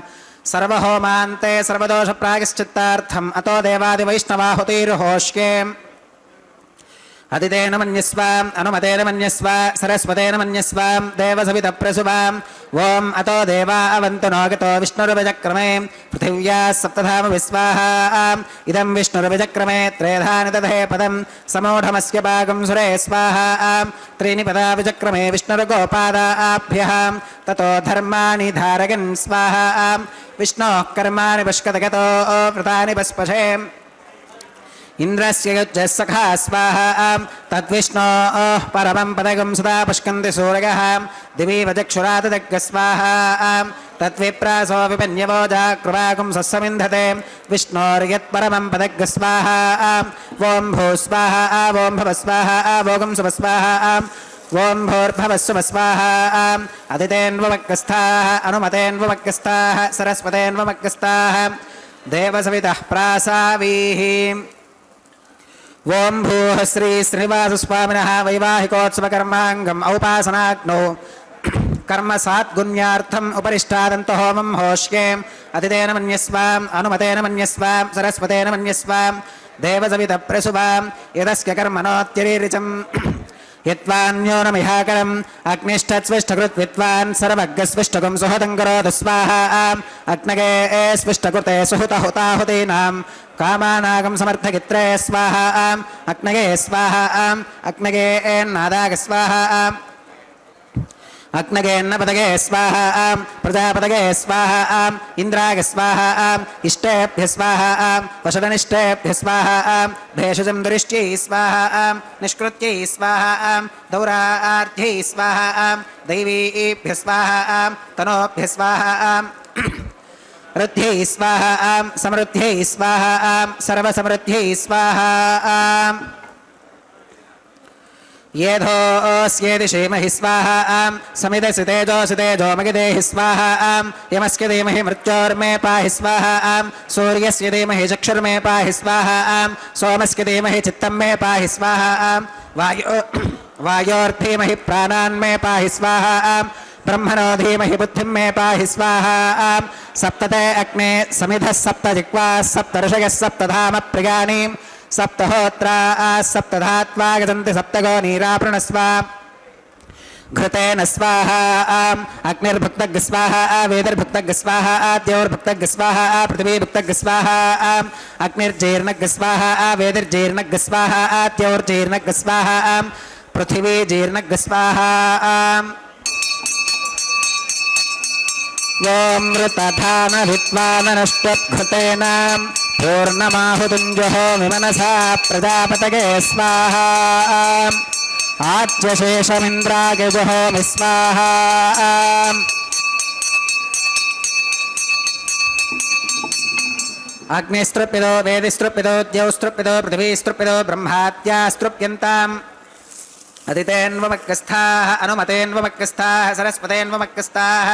సర్వహోమాంతే సర్వదోషప్రాయశ్చిత్తార్థం అతో దేవాదివైష్ణవాహుతిర్హోష్యే అదితేన మన్యస్వాం అనుమతేన మన్యస్వ సరస్వతేన మన్యస్వాం దేవసవితప్రసువాం ఓం అతో దేవా అవంతు నోగతో విష్ణురుపచక్రమే పృథివ్యా సప్తధామ విస్వాహ ఇదం విష్ణురుపచక్రమే త్రేధాని తథే పదం సమూఢమస్య భాగం సురే స్వాహ త్రీని పదా విచక్రమే విష్ణురుగోపాదాభ్యః తతో ధర్మాణి ధారయన్ స్వాహ విష్ణోః కర్మాణి పశ్కతగతో వ్రతాని పస్పశే ఇంద్రస్య యుజ్జः సఖా స్వాహ తద్విష్ణోః పరమం పదగం సదా పుష్కంతి సూరయः దివీవ చక్షురాతదగ్గ స్వాహ తద్విప్రాసో విపన్యవోజా కృపాగుం సస్సమింధతే విష్ణోర్యత్పరమం పదగ్గ స్వాహ ఓం భూ స్వాహ ఓం భవ స్వాహ ఓం శుభ స్వాహ ఓం భూర్భవస్సువ స్వాహ అదితేన్వమగ్గస్థాః అనుమతేన్వమగ్గస్థాః సరస్వతేన్వమగ్గస్థాః దేవసవితః ప్రాసావీః ఓం భూః శ్రీ శ్రీనివాసస్వామినः వైవాహికోత్సవకర్మాంగం ఔపాసనాగ్నౌ కర్మ సాత్గుణ్యార్థం ఉపరిష్టాదంత హోమం హోష్యే అతిథేన మన్యస్వాం అనుమతేన మన్యస్వాం సరస్వతేన మన్యస్వాం దేవసవితప్రసువాం యదస్య కర్మణోత్యరీరిచం యత్వాన్యోనమిహాకరం అగ్నిష్టస్విష్టకృత్ విద్వాన్ సర్వగ్గస్విష్టకం సుహృతం కరోతు స్వాహ అగ్నగే స్విష్టకృతే సుహృత హుతాహుతీనాం కామానాగం సమర్థగిత్రే స్వాహ అగ్నగే స్వాహ అగ్నగే నాదాగ స్వాహ अग्नगेन्नपतगे स्वाहा प्रजापतगे स्वाहा इन्द्राय स्वाहा इष्टेभ्य स्वाहा वशदनिष्टेभ्य स्वाहा भेषजं दुरिष्ट्यै स्वाहा निष्कृत्यै स्वाहा दौरार्ध्यै स्वाहा दैवीभ्य स्वाहा तनोभ्य स्वाहा ऋद्ध्यै स्वाहा समृद्ध्यै स्वाहा सर्वसमृद्ध्यै स्वाहा येधोऽस्येति क्षेमहि स्वाहा समिदसि तेजोऽसि तेजोमगिदेहि स्वाहा यमस्य धीमहि मृत्योर्मे पाहि स्वाहा सूर्यस्य धीमहि चक्षुर्मे पाहि स्वाहा सोमस्य धीमहि चित्तं मे पाहि स्वाहा वायोर्धीमहि प्राणान् मे पाहि स्वाहा ब्रह्मणो धीमहि बुद्धिं मे पाहि स्वाहा सप्तते अग्ने समिधः सप्त जिह्वाः सप्त ऋषयः सप्तधाम प्रियाणि सप्तहोत्रा सप्तधात्वा गजन्ति सप्तगो नीरापृणस्वा घृतेन स्वाहा अग्निर्भुक्तग स्वाहा वेदिर्भुक्तग स्वाहा द्यौर्भुक्तग स्वाहा पृथिवीभुक्तग स्वाहा अग्निर्जीर्णग स्वाहा वेदिर्जीर्णग स्वाहा द्यौर्जीर्णग स्वाहा पृथिवी जीर्णग स्वाहा योऽमृतधानभित्वाननश्चघृतेन पूर्णमाहुतुञ्जहोमि मनसा प्रजापतये स्वाहा आज्यशेषमिन्द्राय जुहोमि स्वाहा अग्निस्तृप्यतो वेदिस्तृप्यतो द्यौस्तृप्यतो पृथिवीस्तृप्यतो ब्रह्माद्यास्तृप्यन्ताम् अदितेन्वमग्गस्थाः अनुमतेन्वमग्गस्थाः सरस्वतेन्वमग्गस्थाः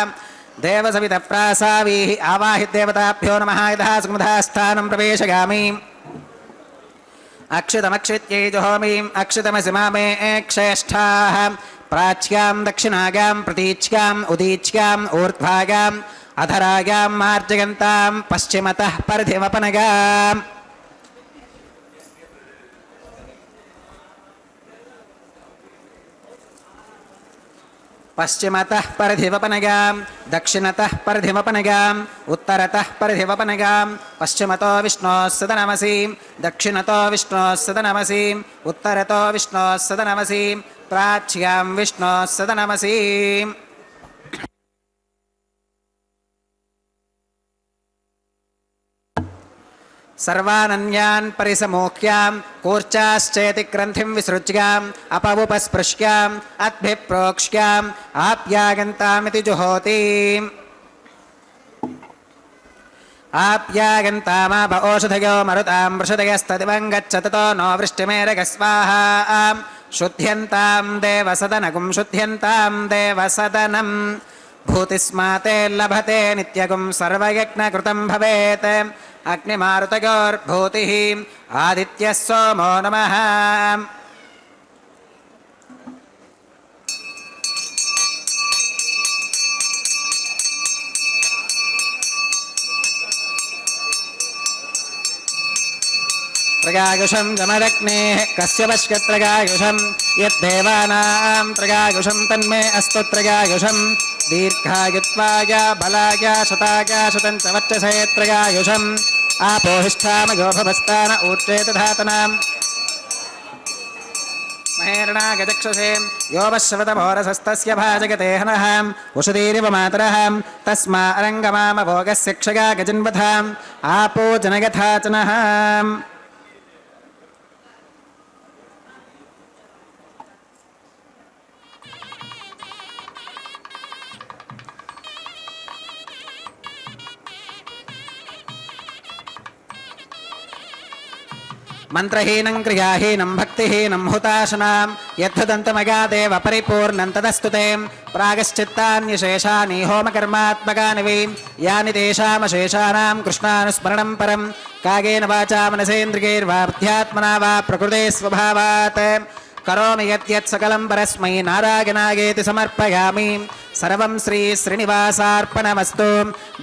देवसवितप्रासावीः आवाहि देवताभ्यो नमः यतः सुमुधास्थानं प्रवेशयामि अक्षितमक्षित्यै जुहोमीम् अक्षितमसि मामे क्षेष्ठाः प्राच्यां दक्षिणायां प्रतीच्याम् उदीच्याम् ऊर्ध्वायाम् अधरायां मार्जयन्तां पश्चिमतः परिधिमपनगाम् पश्चिमतः परिधिवपनगां दक्षिणतः परिधिवपनगाम् उत्तरतः परिधिवपनगां पश्चिमतो विष्णोः सदनमसीं दक्षिणतो विष्णोः सदनमसीं उत्तरतो विष्णोः सदनमसीं प्राच्यां विष्णोः सदनमसीम् सर्वानन्यान् परिसमोक्ष्यां कूर्चाश्चेति ग्रन्थिं विसृज्याम् अपवुपस्पृश्याम् अद्भिप्रोक्ष्याम् आप्यागन्तामिति जुहोति आप्यागन्तामाप ओषधयो मरुतां वृषदयस्तदिवं गच्छ ततो नो वृष्टिमेरग स्वाहा शुद्ध्यन्तां देवसदनगुं शुद्ध्यन्तां देवसदनं भूतिस्माते लभते नित्यगुं सर्वयज्ञकृतं भवेत् अग्निमारुतयोर्भूतिः आदित्यः सोमो नमः त्रयायुषं जमदग्नेः कस्य वश्यत्रयायुषं यद्देवानां त्रयायुषं तन्मे अस्तु त्रयायुषं दीर्घायुत्वाय बलाय शताय शतं च वर्चसे त्रयायुषम् आपोहिष्ठामयो भवस्तान ऊर्जेत धातनां महेरणागचक्षुषे यो वश्वतमोरसस्तस्य भाजगते हनः उषदीरिव मातरः तस्मा अरङ्गमामभोगस्य क्षया गजन्वथाम् आपो जनयथा च नः मंत्रहीनं क्रियाहीनं भक्तिहीनं हुताशनां यद्धुदन्तमगादेव परिपूर्णं तदस्तु ते प्रागश्चित्तान्यशेषानि होमकर्मात्मकानि वै यानि तेषामशेषाणां कृष्णानुस्मरणं परं कायेन वाचा मनसेन्द्रियैर्वा बुद्ध्यात्मना वा प्रकृते स्वभावात् करोमि यद्यत् सकलं परस्मै नारायणायेति समर्पयामि सर्वं श्री श्रीनिवासार्पणमस्तु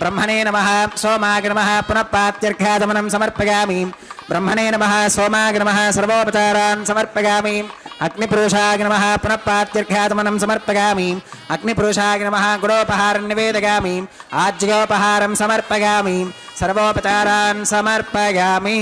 ब्रह्मणे नमः सोमाय नमः पुनः पात्यर्घ्यादमनं समर्पयामि ब्रह्मणे नमः सोमाय नमः सर्वोपचारान् समर्पयामि अग्निपुरुषाय नमः पुनः पात्यर्घ्यादमनं समर्पयामि अग्निपुरुषाय नमः गुडोपहारं निवेदयामि आज्योपहारं समर्पयामि सर्वोपचारान् समर्पयामि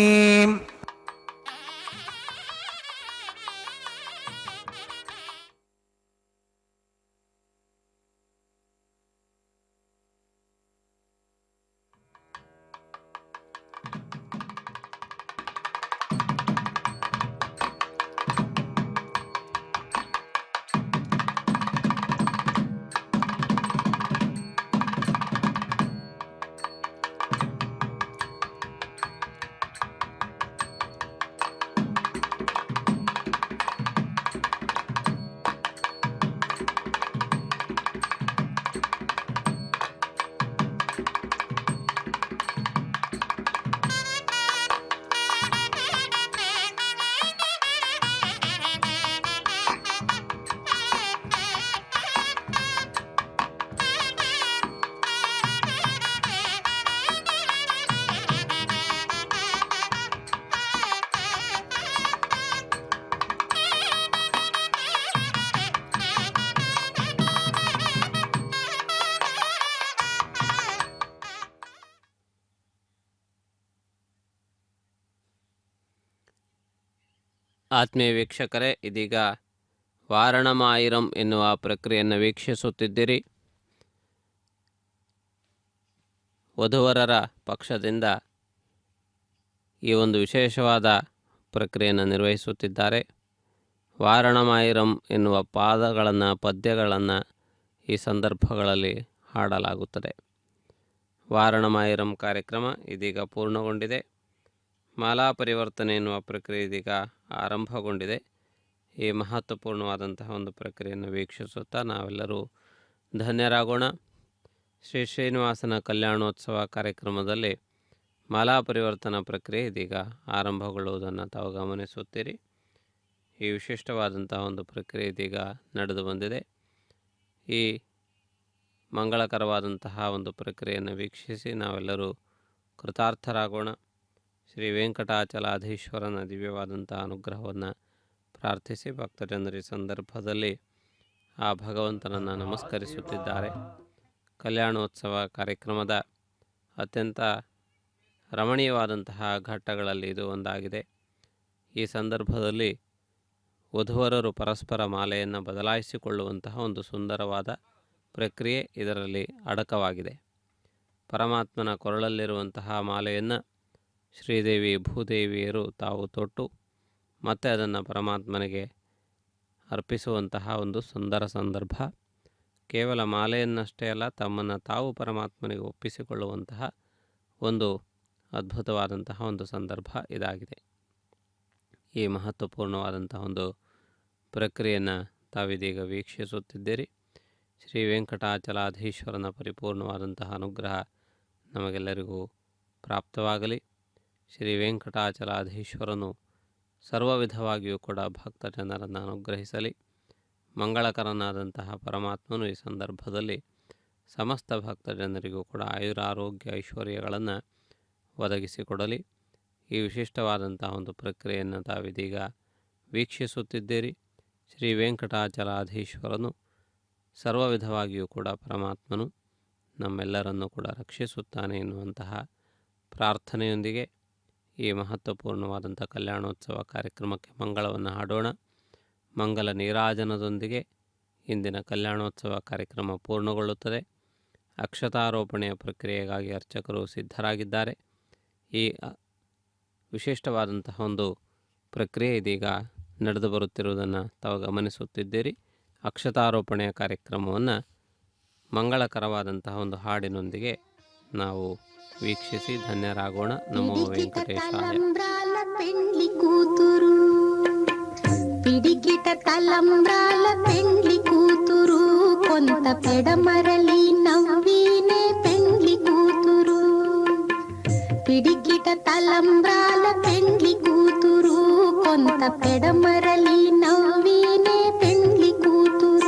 ಆತ್ಮೀಯ ವೀಕ್ಷಕರೇ, ಇದೀಗ ವಾರಣಮಾಯಿರಂ ಎನ್ನುವ ಪ್ರಕ್ರಿಯೆಯನ್ನು ವೀಕ್ಷಿಸುತ್ತಿದ್ದೀರಿ. ವಧುವರರ ಪಕ್ಷದಿಂದ ಈ ಒಂದು ವಿಶೇಷವಾದ ಪ್ರಕ್ರಿಯೆಯನ್ನು ನಿರ್ವಹಿಸುತ್ತಿದ್ದಾರೆ. ವಾರಣಮಾಯಿರಂ ಎನ್ನುವ ಪದ್ಯಗಳನ್ನು ಈ ಸಂದರ್ಭಗಳಲ್ಲಿ ಹಾಡಲಾಗುತ್ತದೆ. ವಾರಣಮಾಯಿರಂ ಕಾರ್ಯಕ್ರಮ ಇದೀಗ ಪೂರ್ಣಗೊಂಡಿದೆ. ಮಾಲಾ ಪರಿವರ್ತನೆ ಎನ್ನುವ ಪ್ರಕ್ರಿಯೆ ಇದೀಗ ಆರಂಭಗೊಂಡಿದೆ. ಈ ಮಹತ್ವಪೂರ್ಣವಾದಂತಹ ಒಂದು ಪ್ರಕ್ರಿಯೆಯನ್ನು ವೀಕ್ಷಿಸುತ್ತಾ ನಾವೆಲ್ಲರೂ ಧನ್ಯರಾಗೋಣ. ಶ್ರೀ ಶ್ರೀನಿವಾಸನ ಕಲ್ಯಾಣೋತ್ಸವ ಕಾರ್ಯಕ್ರಮದಲ್ಲಿ ಮಾಲಾ ಪರಿವರ್ತನಾ ಪ್ರಕ್ರಿಯೆ ಇದೀಗ ಆರಂಭಗೊಳ್ಳುವುದನ್ನು ತಾವು ಗಮನಿಸುತ್ತೀರಿ. ಈ ವಿಶಿಷ್ಟವಾದಂತಹ ಒಂದು ಪ್ರಕ್ರಿಯೆ ಇದೀಗ ನಡೆದು ಬಂದಿದೆ. ಈ ಮಂಗಳಕರವಾದಂತಹ ಒಂದು ಪ್ರಕ್ರಿಯೆಯನ್ನು ವೀಕ್ಷಿಸಿ ನಾವೆಲ್ಲರೂ ಕೃತಾರ್ಥರಾಗೋಣ. ಶ್ರೀ ವೆಂಕಟಾಚಲಾಧೀಶ್ವರನ ದಿವ್ಯವಾದಂಥ ಅನುಗ್ರಹವನ್ನು ಪ್ರಾರ್ಥಿಸಿ ಭಕ್ತಜನರ ಸಂದರ್ಭದಲ್ಲಿ ಆ ಭಗವಂತನನ್ನು ನಮಸ್ಕರಿಸುತ್ತಿದ್ದಾರೆ. ಕಲ್ಯಾಣೋತ್ಸವ ಕಾರ್ಯಕ್ರಮದ ಅತ್ಯಂತ ರಮಣೀಯವಾದಂತಹ ಘಟ್ಟಗಳಲ್ಲಿ ಇದು ಒಂದಾಗಿದೆ. ಈ ಸಂದರ್ಭದಲ್ಲಿ ವಧುವರರು ಪರಸ್ಪರ ಮಾಲೆಯನ್ನು ಬದಲಾಯಿಸಿಕೊಳ್ಳುವಂತಹ ಒಂದು ಸುಂದರವಾದ ಪ್ರಕ್ರಿಯೆ ಇದರಲ್ಲಿ ಅಡಕವಾಗಿದೆ. ಪರಮಾತ್ಮನ ಕೊರಳಲ್ಲಿರುವಂತಹ ಮಾಲೆಯನ್ನು ಶ್ರೀದೇವಿ ಭೂದೇವಿಯರು ತಾವು ತೊಟ್ಟು ಮತ್ತೆ ಅದನ್ನು ಪರಮಾತ್ಮನಿಗೆ ಅರ್ಪಿಸುವಂತಹ ಒಂದು ಸುಂದರ ಸಂದರ್ಭ. ಕೇವಲ ಮಾಲೆಯನ್ನಷ್ಟೇ ಅಲ್ಲ, ತಮ್ಮನ್ನು ತಾವು ಪರಮಾತ್ಮನಿಗೆ ಒಪ್ಪಿಸಿಕೊಳ್ಳುವಂತಹ ಒಂದು ಅದ್ಭುತವಾದಂತಹ ಒಂದು ಸಂದರ್ಭ ಇದಾಗಿದೆ. ಈ ಮಹತ್ವಪೂರ್ಣವಾದಂತಹ ಒಂದು ಪ್ರಕ್ರಿಯೆಯನ್ನು ತಾವಿದೀಗ ವೀಕ್ಷಿಸುತ್ತಿದ್ದೀರಿ. ಶ್ರೀ ವೆಂಕಟಾಚಲಾಧೀಶ್ವರನ ಪರಿಪೂರ್ಣವಾದಂತಹ ಅನುಗ್ರಹ ನಮಗೆಲ್ಲರಿಗೂ ಪ್ರಾಪ್ತವಾಗಲಿ. ಶ್ರೀ ವೆಂಕಟಾಚಲಾಧೀಶ್ವರನು ಸರ್ವ ವಿಧವಾಗಿಯೂ ಕೂಡ ಭಕ್ತ ಜನರನ್ನು ಅನುಗ್ರಹಿಸಲಿ. ಮಂಗಳಕರನಾದಂತಹ ಪರಮಾತ್ಮನು ಈ ಸಂದರ್ಭದಲ್ಲಿ ಸಮಸ್ತ ಭಕ್ತ ಜನರಿಗೂ ಕೂಡ ಆಯುರಾರೋಗ್ಯ ಐಶ್ವರ್ಯಗಳನ್ನು ಒದಗಿಸಿಕೊಡಲಿ. ಈ ವಿಶಿಷ್ಟವಾದಂತಹ ಒಂದು ಪ್ರಕ್ರಿಯೆಯನ್ನು ತಾವಿದೀಗ ವೀಕ್ಷಿಸುತ್ತಿದ್ದೀರಿ. ಶ್ರೀ ವೆಂಕಟಾಚಲಾಧೀಶ್ವರನು ಸರ್ವ ವಿಧವಾಗಿಯೂ ಕೂಡ ಪರಮಾತ್ಮನು ನಮ್ಮೆಲ್ಲರನ್ನು ಕೂಡ ರಕ್ಷಿಸುತ್ತಾನೆ ಎನ್ನುವಂತಹ ಪ್ರಾರ್ಥನೆಯೊಂದಿಗೆ ಈ ಮಹತ್ವಪೂರ್ಣವಾದಂಥ ಕಲ್ಯಾಣೋತ್ಸವ ಕಾರ್ಯಕ್ರಮಕ್ಕೆ ಮಂಗಳವನ್ನು ಹಾಡೋಣ. ಮಂಗಲ ನೀರಾಜನದೊಂದಿಗೆ ಇಂದಿನ ಕಲ್ಯಾಣೋತ್ಸವ ಕಾರ್ಯಕ್ರಮ ಪೂರ್ಣಗೊಳ್ಳುತ್ತದೆ. ಅಕ್ಷತಾರೋಪಣೆಯ ಪ್ರಕ್ರಿಯೆಗಾಗಿ ಅರ್ಚಕರು ಸಿದ್ಧರಾಗಿದ್ದಾರೆ. ಈ ವಿಶಿಷ್ಟವಾದಂತಹ ಒಂದು ಪ್ರಕ್ರಿಯೆ ಇದೀಗ ನಡೆದು ಬರುತ್ತಿರುವುದನ್ನು ತಾವು ಗಮನಿಸುತ್ತಿದ್ದೀರಿ. ಅಕ್ಷತಾರೋಪಣೆಯ ಕಾರ್ಯಕ್ರಮವನ್ನು ಮಂಗಳಕರವಾದಂತಹ ಒಂದು ಹಾಡಿನೊಂದಿಗೆ ನಾವು ವೀಕ್ಷಿಸಿ ಧನ್ಯರಾಗೋಣ. ನಮೋ ವೆಂಕಟೇಶಾಯ. పెండ్లి కూతురు పిడికిట తలంబ్రాల పెండ్లి కూతురు కొంత పెడమరలి నవ్వినే పెండ్లి కూతురు పిడికిట తలంబ్రాల పెండ్లి కూతురు కొంత పెడమరలి నవ్వినే పెండ్లి కూతురు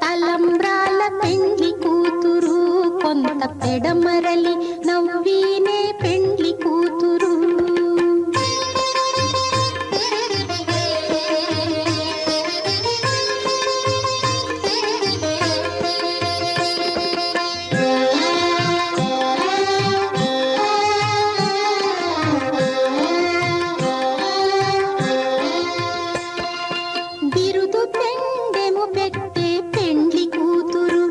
తలంబ్రాల పెండ్లి కూతురు కొంత పెడమరలి నవ్వినే పెండ్లి కూతురు బిరుదు పెండెము పెట్టే పెండ్లి కూతురు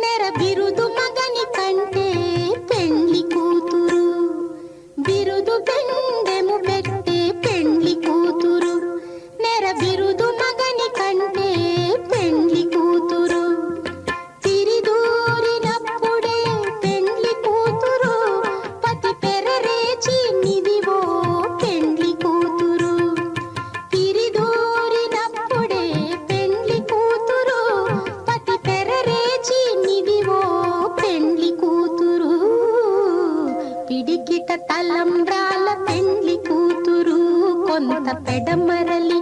నెర బిరుదు మగని కంటే పెండ్లి కూతురు కొంత పెడమరలి